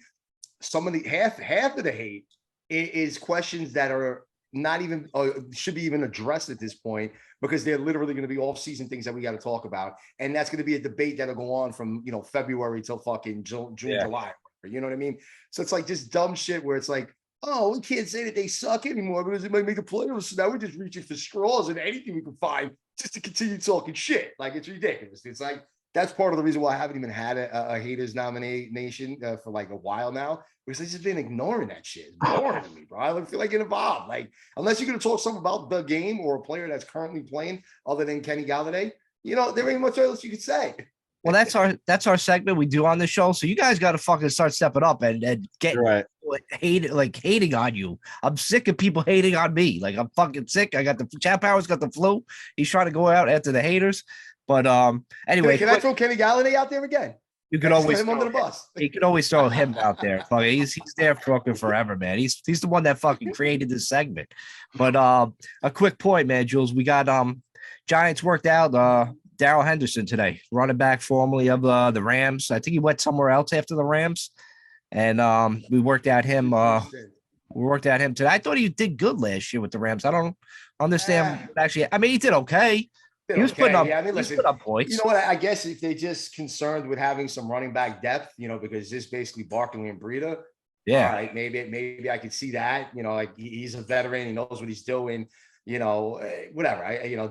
some of the half of the hate is questions that are not even should be even addressed at this point, because they're literally going to be off-season things that we got to talk about, and that's going to be a debate that'll go on from February till fucking June, July. You know what I mean? So it's like just dumb shit where it's like, oh, we can't say that they suck anymore because it might make the playoffs. So now we're just reaching for straws and anything we can find just to continue talking shit. Like, it's ridiculous. It's like, that's part of the reason why I haven't even had a haters nomination for like a while now, because I've just been ignoring that shit. It's boring to me, bro. I don't feel like getting involved. Like, unless you're going to talk something about the game or a player that's currently playing other than Kenny Galladay, there ain't much else you could say. Well, that's our segment we do on the show. So you guys got to fucking start stepping up and get Right. hating on you. I'm sick of people hating on me. Like, I'm fucking sick. I got the Chad Powers got the flu. He's trying to go out after the haters. But anyway, Can I throw Kenny Galladay out there again? you can Just always put him under the bus. you can always throw him out there. Fucking, he's there fucking forever, man. He's the one that fucking created this segment. But a quick point, man, Jules. We got Giants worked out Darrell Henderson today, running back formerly of the Rams. I think he went somewhere else after the Rams, and we worked out him. We worked out him today. I thought he did good last year with the Rams. I don't understand. Actually, I mean, he did okay. He was putting up. Yeah, I mean, he was listen, putting up points. you know what? I guess if they're just concerned with having some running back depth, because this basically Barkley and Breida, Yeah. All right, maybe I could see that. You know, like he's a veteran, he knows what he's doing. You know, whatever.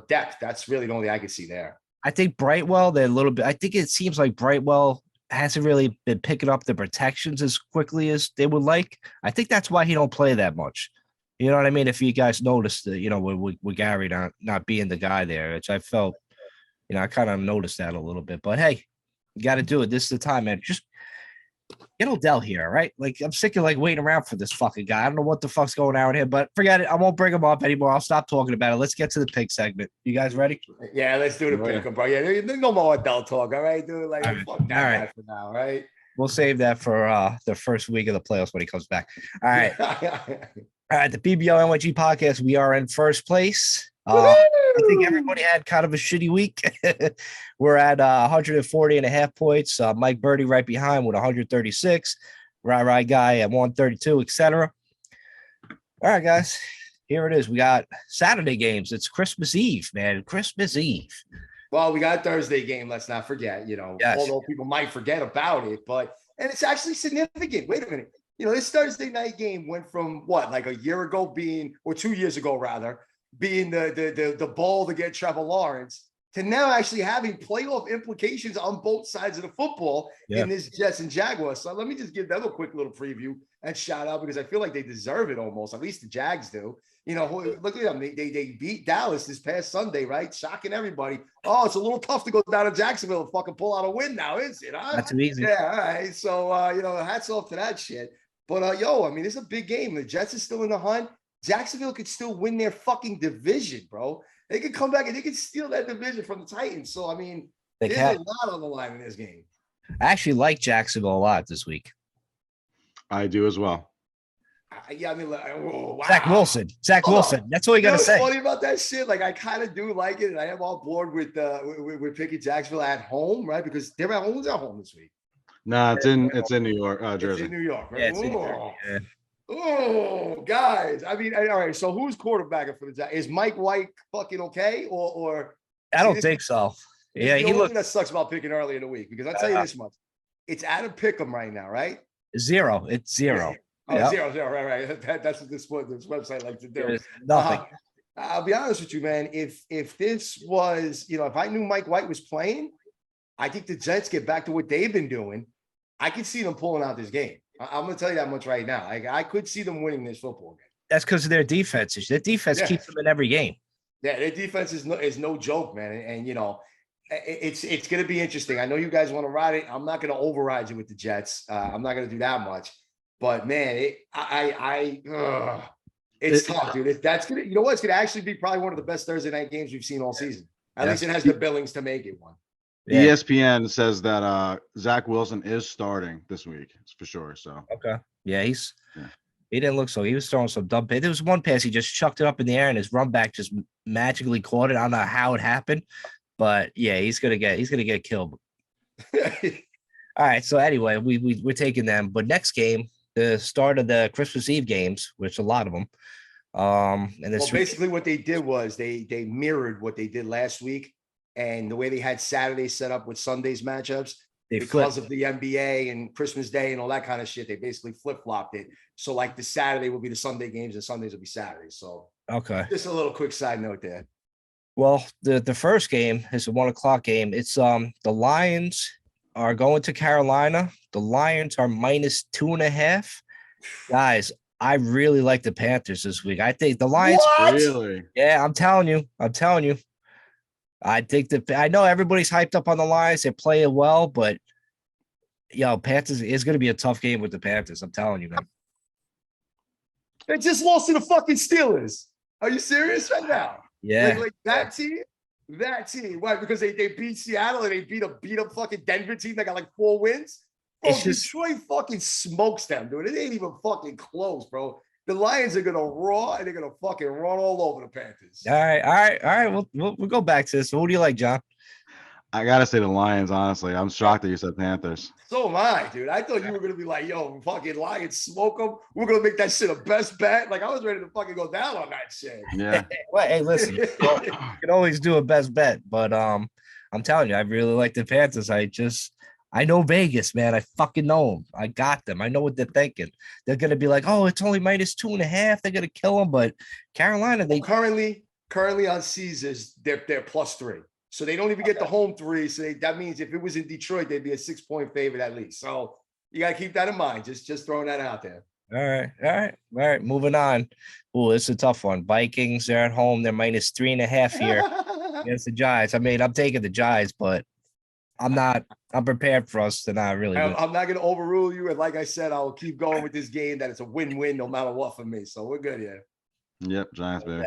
Depth. That's really the only I could see there. I think Brightwell, they're a little bit. I think it seems like Brightwell hasn't really been picking up the protections as quickly as they would like. I think that's why he don't play that much. You know what I mean? If you guys noticed, with Gary not being the guy there, which I felt, I kind of noticed that a little bit. But hey, you got to do it. This is the time, man. Just get Odell here, right? Like I'm sick of waiting around for this fucking guy. I don't know what the fuck's going on here, but forget it. I won't bring him up anymore. I'll stop talking about it. Let's get to the pick segment. You guys ready? Yeah, let's do the pick 'em, bro. Yeah, there's no more Odell talk, all right, dude. Like, all right. fuck that guy for now, right? We'll save that for the first week of the playoffs when he comes back. All right. All right, the BBO NYG podcast. We are in first place. I think everybody had kind of a shitty week. We're at 140.5 points. Mike Birdie right behind with 136. Right guy at 132, etc. All right, guys. Here it is. We got Saturday games. It's Christmas Eve, man. Christmas Eve. Well, we got a Thursday game. Let's not forget. Yes. Although people might forget about it, and it's actually significant. Wait a minute. This Thursday night game went from what, like a year ago being, or 2 years ago rather, being the bowl to get Trevor Lawrence, to now actually having playoff implications on both sides of the football in this Jets and Jaguars. So let me just give them a quick little preview and shout out, because I feel like they deserve it almost. At least the Jags do. Look at them. They beat Dallas this past Sunday, right? Shocking everybody. Oh, it's a little tough to go down to Jacksonville and fucking pull out a win now, is it? Huh? Not too easy. Yeah, all right. So, hats off to that shit. But, it's a big game. The Jets are still in the hunt. Jacksonville could still win their fucking division, bro. They could come back and they could steal that division from the Titans. So, there's a lot on the line in this game. I actually like Jacksonville a lot this week. I do as well. Wow. Zach Wilson. That's all you got to say. What's funny about that shit? Like, I kind of do like it, and I am on board with picking Jacksonville at home, right? Because they're at home. Who's at home this week? No, it's in New York, Jersey. It's in New York, right? Yeah, it's in New York. Yeah. Oh, guys. All right. So who's quarterbacking for the Jags? Is Mike White fucking okay? Or I don't think so. Yeah, he looked. That sucks about picking early in the week, because I'll tell you this much: it's Adam Pick'em right now, right? Zero. It's zero. Oh, yep. Zero. Right. That's what this website likes to do. There's nothing. I'll be honest with you, man. If this was, if I knew Mike White was playing, I think the Jets get back to what they've been doing. I could see them pulling out this game. I'm going to tell you that much right now. I could see them winning this football game. That's because of their defenses. Their defense keeps them in every game. Yeah, their defense is no joke, man. And it's going to be interesting. I know you guys want to ride it. I'm not going to override you with the Jets. I'm not going to do that much. But man, it's tough, dude. That's gonna, it's gonna actually be probably one of the best Thursday night games we've seen all season. At least it has the billings to make it one. Yeah. ESPN says that Zach Wilson is starting this week for sure. So okay, yeah, he didn't look so. He was throwing some dumb. There was one pass he just chucked it up in the air, and his run back just magically caught it. I don't know how it happened, but yeah, he's gonna get killed. All right, so anyway, we're taking them, but next game, the start of the Christmas Eve games, which a lot of them. And this basically what they did was they mirrored what they did last week, and the way they had Saturday set up with Sunday's matchups because of the NBA and Christmas Day and all that kind of shit. They basically flip-flopped it. So like the Saturday will be the Sunday games and Sundays will be Saturdays. So okay, just a little quick side note there. Well, the first game is a 1:00 game. It's the Lions are going to Carolina. The Lions are -2.5. Guys, I really like the Panthers this week. I think the Lions. What? Really? Yeah, I'm telling you. I think I know everybody's hyped up on the Lions. They're playing well, but Panthers is going to be a tough game with the Panthers. I'm telling you, man. They just lost to the fucking Steelers. Are you serious right now? Yeah. Like that team? That team. Why? Because they beat Seattle and they beat up fucking Denver team that got like 4 wins. Bro, Detroit fucking smokes them, dude. It ain't even fucking close, bro. The Lions are gonna roar and they're gonna fucking run all over the Panthers. All right. We'll go back to this. Who do you like, John? I gotta say the Lions. Honestly, I'm shocked that you said Panthers. So am I, dude. I thought you were gonna be like, "Yo, fucking Lions, smoke them. We're gonna make that shit a best bet." Like I was ready to fucking go down on that shit. Yeah. Well, hey, listen, you can always do a best bet, but I'm telling you, I really like the Panthers. I just I know Vegas, man. I fucking know them. I got them. I know what they're thinking. They're gonna be like, oh, it's only -2.5. They're gonna kill them. But Carolina, they Currently on Caesars, they're +3. So they don't even get the home 3. So that means if it was in Detroit, they'd be a 6-point favorite at least. So you gotta keep that in mind. Just throwing that out there. all right. Moving on. Oh, it's a tough one. Vikings, they're at home. They're -3.5 here against the Giants. I mean, I'm taking the Giants, but I'm not. I'm prepared for us to not really win. I'm not gonna overrule you. And like I said, I'll keep going with this game that it's a win-win no matter what for me. So we're good here. Yep, Giants, baby.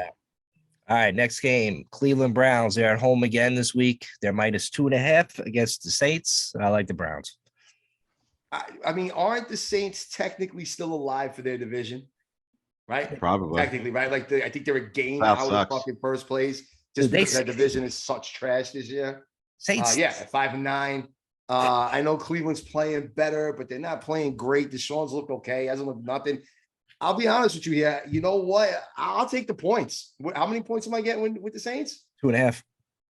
All right, next game. Cleveland Browns. They're at home again this week. They're -2.5 against the Saints. I like the Browns. I mean, aren't the Saints technically still alive for their division? Right? Probably. Technically, right? Like I think they're a game That out sucks. of fucking first place just Dude, because that division is such trash this year. Saints. Yeah, at 5-9. I know Cleveland's playing better, but they're not playing great. Deshaun's looked okay. Hasn't looked nothing. I'll be honest with you here. You know what? I'll take the points. How many points am I getting with the Saints? 2.5.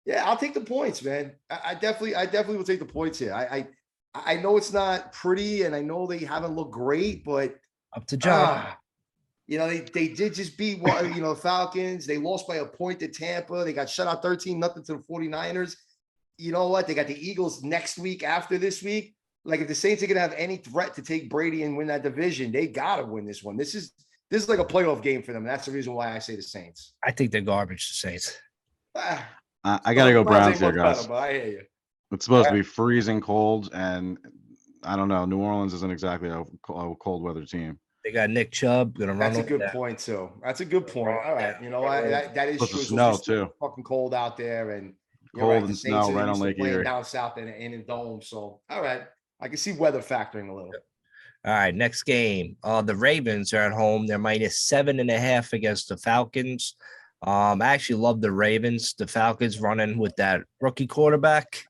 Yeah, I'll take the points, man. I definitely will take the points here. I know it's not pretty, and I know they haven't looked great, but Up to John. you know, they did just beat the Falcons. They lost by a point to Tampa. They got shut out 13-0 to the 49ers. You know what? They got the Eagles next week after this week. Like, if the Saints are gonna have any threat to take Brady and win that division, they gotta win this one. This is like a playoff game for them. That's the reason why I say the Saints. I think they're garbage, the Saints. I gotta go Browns here, guys. But I hear you. It's supposed to be freezing cold, and I don't know. New Orleans isn't exactly a cold weather team. They got Nick Chubb gonna run. That's a over good that. point too. That's a good point. All right, you know what? That is Supposed to true. It's snow, supposed to be too. Fucking cold out there, and you're Cold right, the and Saints snow are right on used to Lake playing Erie. down south in a dome. So, all right, I can see weather factoring a little. All right, next game. The Ravens are at home. They're -7.5 against the Falcons. I actually love the Ravens. The Falcons running with that rookie quarterback.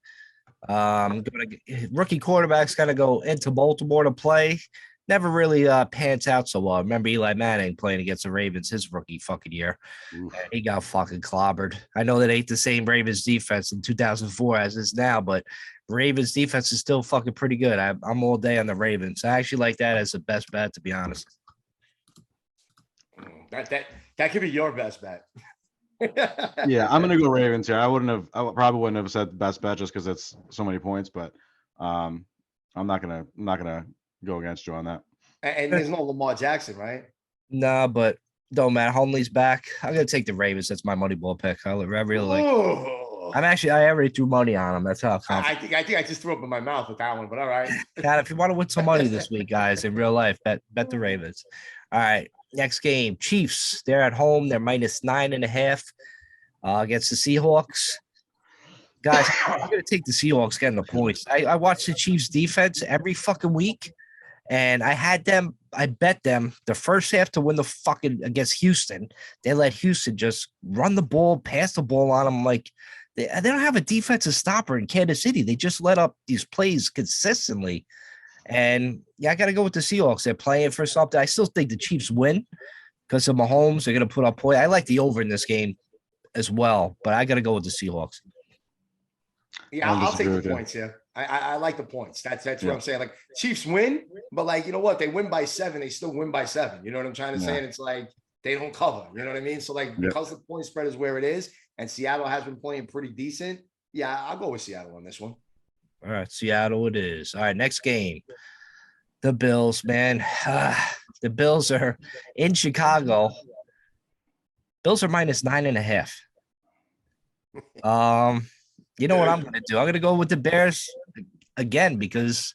Rookie quarterback's got to go into Baltimore to play. Never really pans out so well. Remember Eli Manning playing against the Ravens his rookie fucking year. Oof. And he got fucking clobbered. I know that ain't the same Ravens defense in 2004 as is now, but Ravens defense is still fucking pretty good. I'm all day on the Ravens. I actually like that as the best bet, to be honest. That could be your best bet. Yeah, I'm gonna go Ravens here. I probably wouldn't have said best bet just because it's so many points, but I'm not gonna go against you on that. And there's no Lamar Jackson, right? Nah, but don't matter. Homely's back. I'm gonna take the Ravens. That's my money ball pick. I really like. Ooh. I already threw money on them. That's how I think I just threw up in my mouth with that one, but all right. God, if you want to win some money this week, guys, in real life, bet the Ravens. All right, next game, Chiefs. They're at home. They're -9.5 against the Seahawks. Guys, I'm gonna take the Seahawks getting the points. I watch the Chiefs defense every fucking week, and I bet them the first half to win the fucking against Houston. They let Houston just run the ball, pass the ball on them. Like they don't have a defensive stopper in Kansas City. They just let up these plays consistently. And yeah, I got to go with the Seahawks. They're playing for something. I still think the Chiefs win because of Mahomes. They're going to put up points. I like the over in this game as well, but I got to go with the Seahawks. Yeah, I'll take the points here. I like the points. That's what I'm saying. Like, Chiefs win, but like, you know what? They win by 7. They still win by 7. You know what I'm trying to say? And it's like they don't cover. You know what I mean? So like, because the point spread is where it is, and Seattle has been playing pretty decent. Yeah, I'll go with Seattle on this one. All right, Seattle it is. All right, next game. The Bills, man. The Bills are in Chicago. Bills are -9.5. You know what I'm going to do? I'm going to go with the Bears again because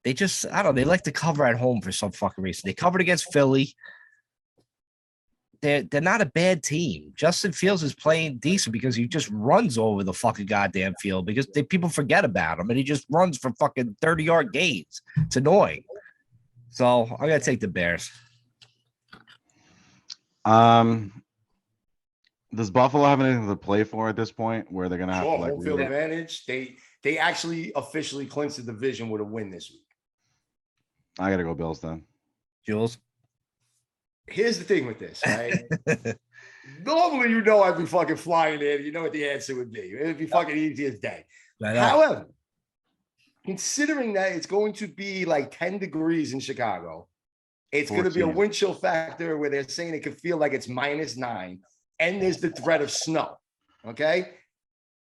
they just, I don't know, they like to cover at home for some fucking reason. They covered against Philly. They're not a bad team. Justin Fields is playing decent because he just runs over the fucking goddamn field because people forget about him and he just runs for fucking 30-yard gains. It's annoying. So I'm going to take the Bears. Does Buffalo have anything to play for at this point where they're gonna have to like home field advantage? They actually officially clinched the division with a win this week. I gotta go Bills then. Jules? Here's the thing with this, right? Normally, you know, I'd be fucking flying in. You know what the answer would be. It'd be fucking easy as day. However, considering that it's going to be like 10 degrees in Chicago, it's going to be a 14. wind chill factor where they're saying it could feel like it's -9, and there's the threat of snow. Okay.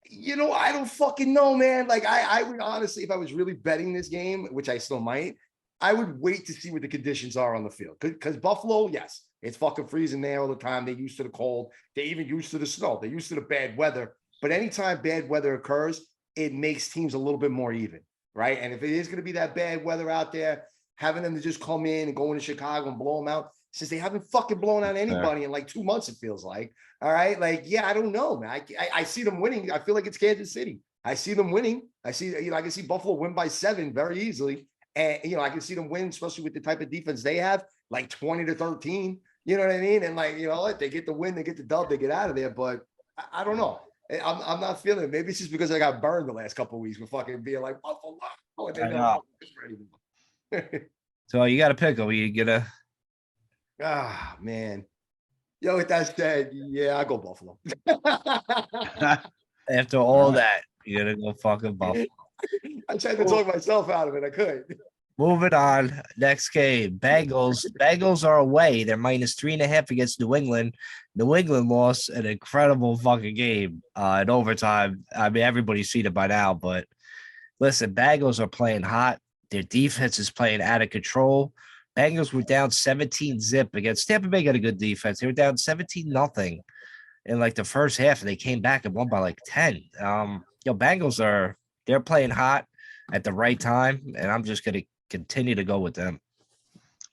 I don't fucking know, man. Like, I would honestly, if I was really betting this game, which I still might, I would wait to see what the conditions are on the field. Because Buffalo, yes, it's fucking freezing there all the time. They're used to the cold. They're even used to the snow. They're used to the bad weather. But anytime bad weather occurs, it makes teams a little bit more even, right? And if it is going to be that bad weather out there, having them to just come in and go into Chicago and blow them out, since they haven't fucking blown out anybody in like 2 months, it feels like. All right. Like, yeah, I don't know, man. I see them winning. I feel like it's Kansas City. I see them winning. I can see Buffalo win by 7 very easily. And, I can see them win, especially with the type of defense they have, like 20-13. You know what I mean? And like, if they get the win, they get the dub, they get out of there. But I don't know. I'm not feeling it. Maybe it's just because I got burned the last couple of weeks with fucking being like, Buffalo. I know. So you got to pick them. You get a. Ah, man. Yo, with that said, yeah, I go Buffalo. After all that, you got to go fucking Buffalo. I tried to talk myself out of it. I couldn't. Moving on. Next game. Bengals. Bengals are away. They're -3.5 against New England. New England lost an incredible fucking game in overtime. I mean, everybody's seen it by now, but listen, Bengals are playing hot. Their defense is playing out of control. Bengals were down 17-0 against Tampa Bay. Got a good defense. They were down 17-0 in like the first half, and they came back and won by like 10. Bengals they're playing hot at the right time, and I'm just gonna continue to go with them.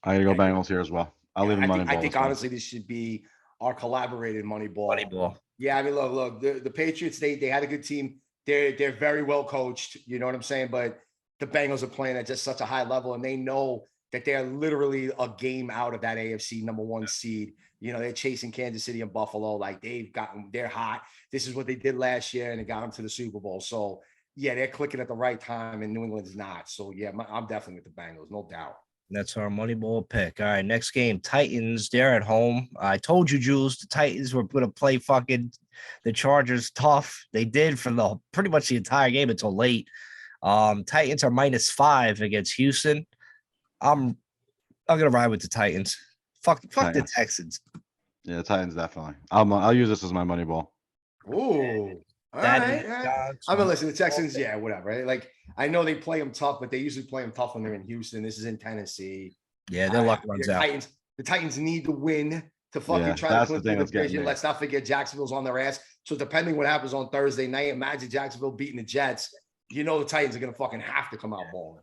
I gotta go Bengals here as well. I'll leave the money ball. I think honestly this should be our collaborated money ball. Money ball. Yeah, I mean, look, the Patriots, they had a good team. They're very well coached. You know what I'm saying? But the Bengals are playing at just such a high level, and they know that they're literally a game out of that AFC #1 seed. They're chasing Kansas City and Buffalo. Like, they're hot. This is what they did last year, and it got them to the Super Bowl. So, yeah, they're clicking at the right time, and New England's not. So, yeah, I'm definitely with the Bengals, no doubt. That's our Moneyball pick. All right, next game, Titans. They're at home. I told you, Jules, the Titans were going to play fucking the Chargers tough. They did for pretty much the entire game until late. Titans are -5 against Houston. I'm gonna ride with the Titans. Fuck the Texans. Yeah, the Titans definitely. I'll use this as my money ball. Ooh. All right. I mean, listen, the Texans, yeah, whatever. Right? Like, I know they play them tough, but they usually play them tough when they're in Houston. This is in Tennessee. Yeah, their luck runs out. The Titans need to win to fucking try to flip the division. Let's not forget Jacksonville's on their ass. So depending what happens on Thursday night, imagine Jacksonville beating the Jets. The Titans are going to fucking have to come out balling.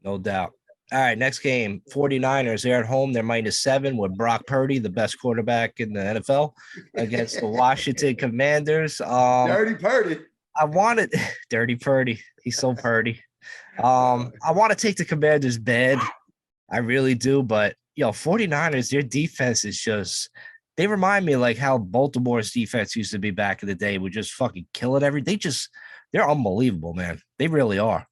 No doubt. All right, next game, 49ers. They're at home. They're -7 with Brock Purdy, the best quarterback in the NFL, against the Washington Commanders. Dirty Purdy. I wanted Dirty Purdy. He's so Purdy. I want to take the Commanders bad. I really do. But, 49ers, their defense is just – they remind me like how Baltimore's defense used to be back in the day. Would just fucking kill it they're unbelievable, man. They really are.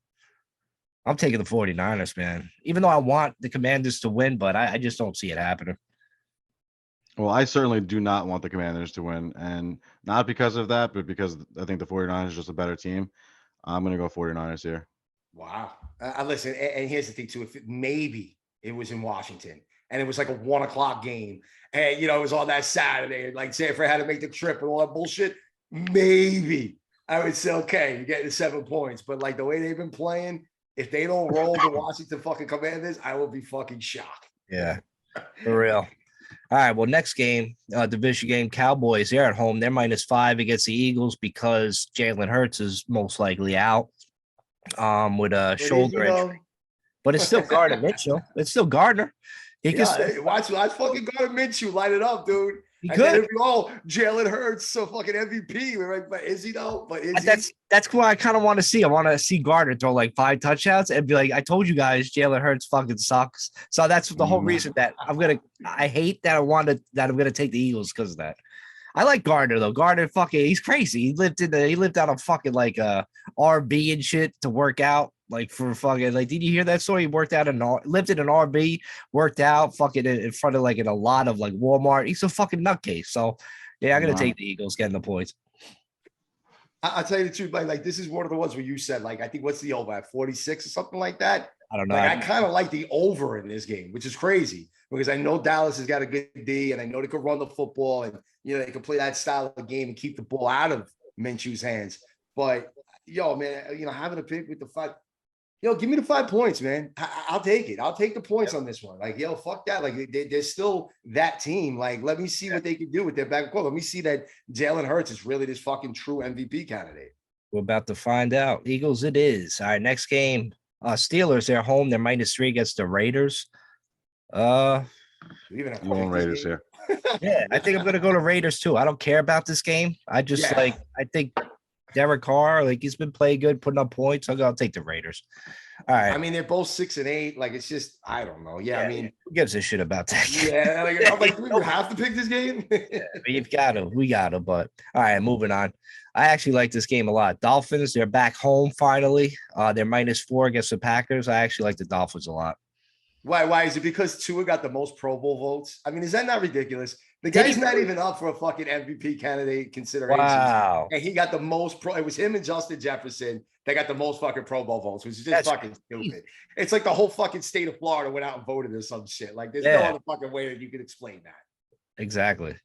I'm taking the 49ers, man. Even though I want the Commanders to win, but I just don't see it happening. Well, I certainly do not want the Commanders to win. And not because of that, but because I think the 49ers are just a better team. I'm going to go 49ers here. Wow. Listen, and here's the thing, too. If maybe it was in Washington and it was like a 1:00 game and, it was on that Saturday, like Sanford had to make the trip and all that bullshit, maybe I would say, okay, you're getting 7 points. But like the way they've been playing, if they don't roll the Washington fucking Commanders, I will be fucking shocked. Yeah, for real. All right, well, next game, division game, Cowboys, they're at home. They're -5 against the Eagles because Jalen Hurts is most likely out with a shoulder injury. But it's still Gardner Mitchell. It's still Gardner. Watch fucking Gardner Minshew light it up, dude. He could. Jalen Hurts, so fucking MVP, right? But is he though? But that's what I kind of want to see. I want to see Gardner throw like 5 touchdowns and be like, I told you guys, Jalen Hurts fucking sucks. So that's the whole reason that I hate that I'm gonna take the Eagles because of that. I like Gardner though. Gardner fucking he's crazy. He lived out a fucking like RB and shit to work out. Like for fucking like, did you hear that story? He lived in an RB, worked out fucking in front of like in a lot of like Walmart. He's a fucking nutcase. So yeah, I'm gonna take the Eagles getting the points. I'll tell you the truth, like this is one of the ones where you said, like, I think what's the over at 46 or something like that. I don't know. Like, I kind of like the over in this game, which is crazy because I know Dallas has got a good D and I know they could run the football and, you know, they can play that style of game and keep the ball out of Minshew's hands. But, yo, man, you know, having a pick with the 5, yo, give me the 5 points, man. I'll take it. I'll take the points on this one. Like, yo, fuck that. Like, they're still that team. Like, let me see what they can do with their back and forth. Let me see that Jalen Hurts is really this fucking true MVP candidate. We're about to find out. Eagles, it is. All right, next game. Steelers, they're home. They're -3 against the Raiders. You even have to You want pick Raiders this game. here? Yeah, I think I'm gonna go to Raiders too. I don't care about this game. I just Yeah. I think Derek Carr, like he's been playing good, putting up points. I'll take the Raiders. All right. I mean, they're both 6 and 8. Like, it's just, I don't know. Yeah, I mean, who gives a shit about that? yeah, like, I'm like, do we have to pick this game? You've got to. We got to. But all right, moving on. I actually like this game a lot. Dolphins, they're back home finally. They're -4 against the Packers. I actually like the Dolphins a lot. Why is it because Tua got the most Pro Bowl votes? I mean, is that not ridiculous? The Did he guy's not really? even up for a fucking MVP candidate consideration. Wow. And he got the most pro. It was him and Justin Jefferson that got the most fucking Pro Bowl votes, which is just That's fucking stupid. It's like the whole fucking state of Florida went out and voted or some shit. Like, there's no Yeah. other fucking way that you can explain that. Exactly.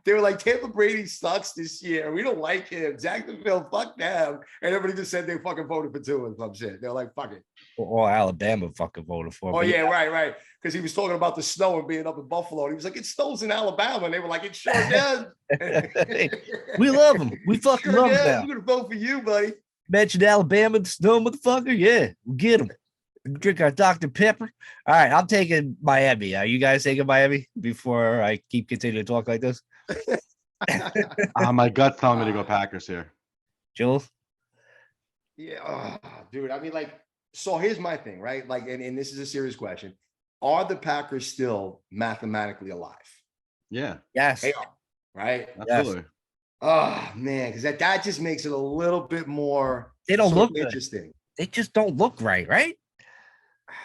They were like, Tampa Brady sucks this year. We don't like him. Jacksonville, fuck them. And everybody just said they fucking voted for Tua and some shit. They're like, fuck it. Or Alabama fucking voted for. Oh, but yeah, right. Because he was talking about the snow and being up in Buffalo. And he was like, it snows in Alabama. And they were like, it sure does. We love them. We fucking Sure love does. them. We're going to vote for you, buddy. Mentioned Alabama, the snow motherfucker. Yeah, we'll get them. Drink our Dr. Pepper. All right, I'm taking Miami. Are you guys taking Miami before I keep continuing to talk like this? My gut's telling me to go Packers here. Jules? Yeah, dude. I mean, like, so here's my thing, right? Like, and this is a serious question. Are the Packers still mathematically alive? Yeah, Yes. They are, right? absolutely. Oh, man, because that just makes it a little bit more They don't sort of look good. interesting. They just don't look right?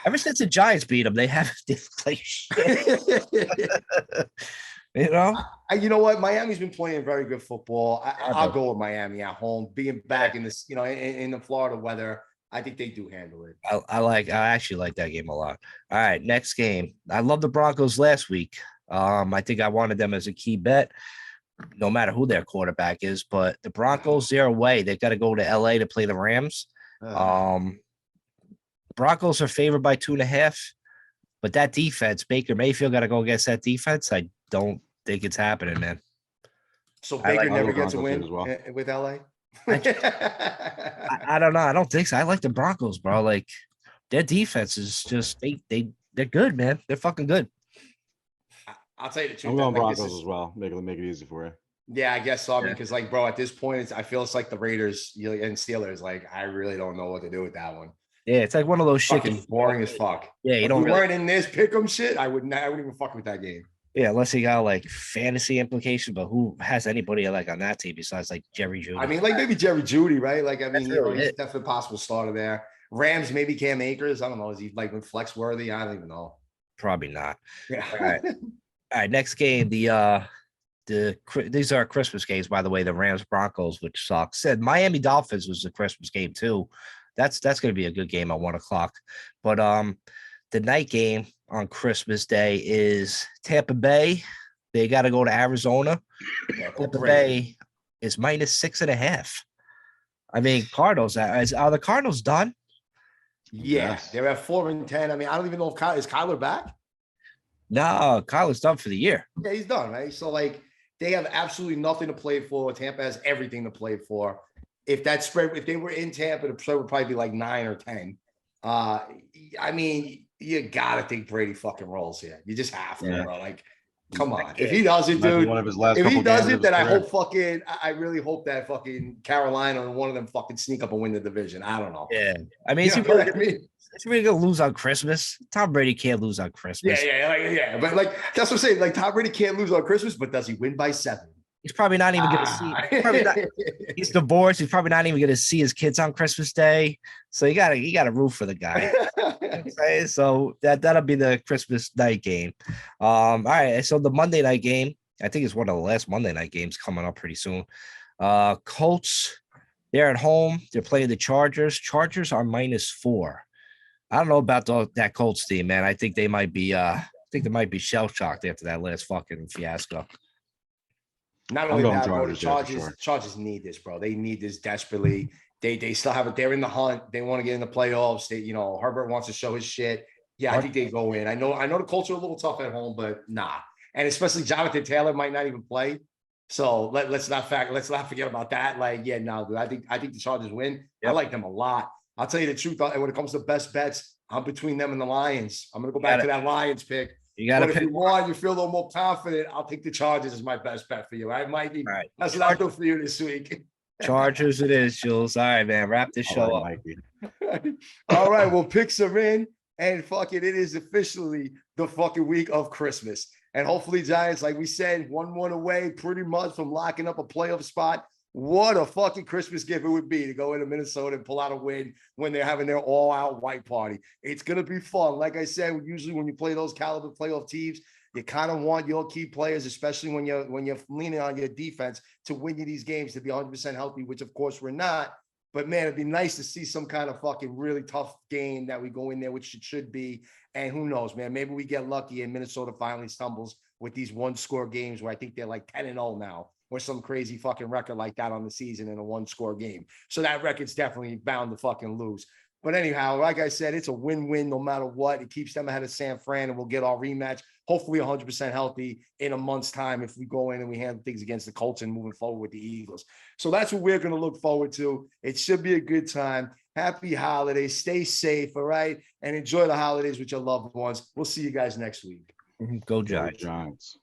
Ever since the Giants beat them, they haven't played shit. You know? You know what? Miami's been playing very good football. I'll know. go with Miami at home. Being back in this, you know, in the Florida weather, I think they do handle it. I actually like that game a lot. All right, next game. I love the Broncos last week. I think I wanted them as a key bet, no matter who their quarterback is. But the Broncos, they're away. They've got to go to LA to play the Rams. Broncos are favored by 2.5, but that defense, Baker Mayfield got to go against that defense. I don't think it's happening, man. So I Baker like never the gets a Broncos win as well. with LA. I don't know. I don't think so. I like the Broncos, bro. Like their defense is just they're good, man. They're fucking good. I'll tell you the truth. I'm going like, this Broncos is- as well. Make it easy for you. Yeah, I guess so. I mean, because like, bro, at this point, I feel it's like the Raiders and Steelers. Like, I really don't know what to do with that one. Yeah, it's like one of those shit. Fucking boring as fuck. Yeah, you If don't we really. weren't in this pick'em shit, I wouldn't even fuck with that game. Yeah, unless you got like fantasy implications, but who has anybody like on that team besides like Jerry Judy? I mean, like maybe Jerry Judy, right? Like, I mean, That's you know, really he's it. definitely a possible starter there. Rams, maybe Cam Akers. I don't know. Is he like flex worthy? I don't even know. Probably not. Yeah. All right. All right, next game. These are Christmas games, by the way. The Rams Broncos, which sucks. Said Miami Dolphins was the Christmas game too. That's going to be a good game at 1:00. But the night game on Christmas Day is Tampa Bay. They got to go to Arizona. Yeah, Tampa great. Bay is -6.5. I mean, Cardinals. Are the Cardinals done? Yeah, Yes. they're at 4-10. I mean, I don't even know if is Kyler back. No, Kyler's done for the year. Yeah, he's done, right? So like they have absolutely nothing to play for. Tampa has everything to play for. If that spread, if they were in Tampa, the spread would probably be like 9 or 10. I mean, you gotta think Brady fucking rolls here. You just have to, Yeah. bro. Like, come on. If he does it, Might be dude. one of his last If he couple does games it, of his then I career. hope I really hope that fucking Carolina and one of them fucking sneak up and win the division. I don't know. Yeah. I mean, You is he know what really, I mean? is he really going to lose on Christmas? Tom Brady can't lose on Yeah, Christmas. yeah. But like that's what I'm saying. Like Tom Brady can't lose on Christmas, but does he win by 7? He's probably not even going to see. He's divorced. He's probably not even going to see his kids on Christmas Day. So you got to root for the guy. Okay, so that'll be the Christmas night game. All right. So the Monday night game, I think it's one of the last Monday night games coming up pretty soon. Colts, they're at home. They're playing the Chargers. Chargers are -4. I don't know about that Colts team, man. I think they might be shell shocked after that last fucking fiasco. Not I'm only going that, bro, the Chargers, yeah, for Chargers, sure. Chargers need this, bro. They need this desperately. They still have it. They're in the hunt. They want to get in the playoffs. Herbert wants to show his shit. Yeah, I think they go in. I know the Colts are a little tough at home, but nah. And especially Jonathan Taylor might not even play. So let's not forget about that. Like, yeah, no, dude. I think the Chargers win. Yep. I like them a lot. I'll tell you the truth. When it comes to best bets, I'm between them and the Lions. I'm gonna go back to that Lions pick. You got to But if pick. you feel a little more confident, I'll take the Chargers as my best bet for you. Right, Mikey? All right. That's what I'll do for you this week. Chargers it is, Jules. All right, man. Wrap this show All up. right, Mikey. All right, well, picks are in, and it is officially the fucking week of Christmas. And hopefully, Giants, like we said, 1-1 away pretty much from locking up a playoff spot. What a fucking Christmas gift it would be to go into Minnesota and pull out a win when they're having their all-out white party. It's going to be fun. Like I said, usually when you play those caliber playoff teams, you kind of want your key players, especially when you're leaning on your defense, to win you these games, to be 100% healthy, which of course we're not. But man, it'd be nice to see some kind of fucking really tough game that we go in there, which it should be. And who knows, man, maybe we get lucky and Minnesota finally stumbles with these one-score games where I think they're like 10-0 now, or some crazy fucking record like that on the season in a one-score game. So that record's definitely bound to fucking lose. But anyhow, like I said, it's a win-win no matter what. It keeps them ahead of San Fran, and we'll get our rematch, hopefully 100% healthy in a month's time if we go in and we handle things against the Colts and moving forward with the Eagles. So that's what we're going to look forward to. It should be a good time. Happy holidays. Stay safe, all right? And enjoy the holidays with your loved ones. We'll see you guys next week. Go Giants. Giants.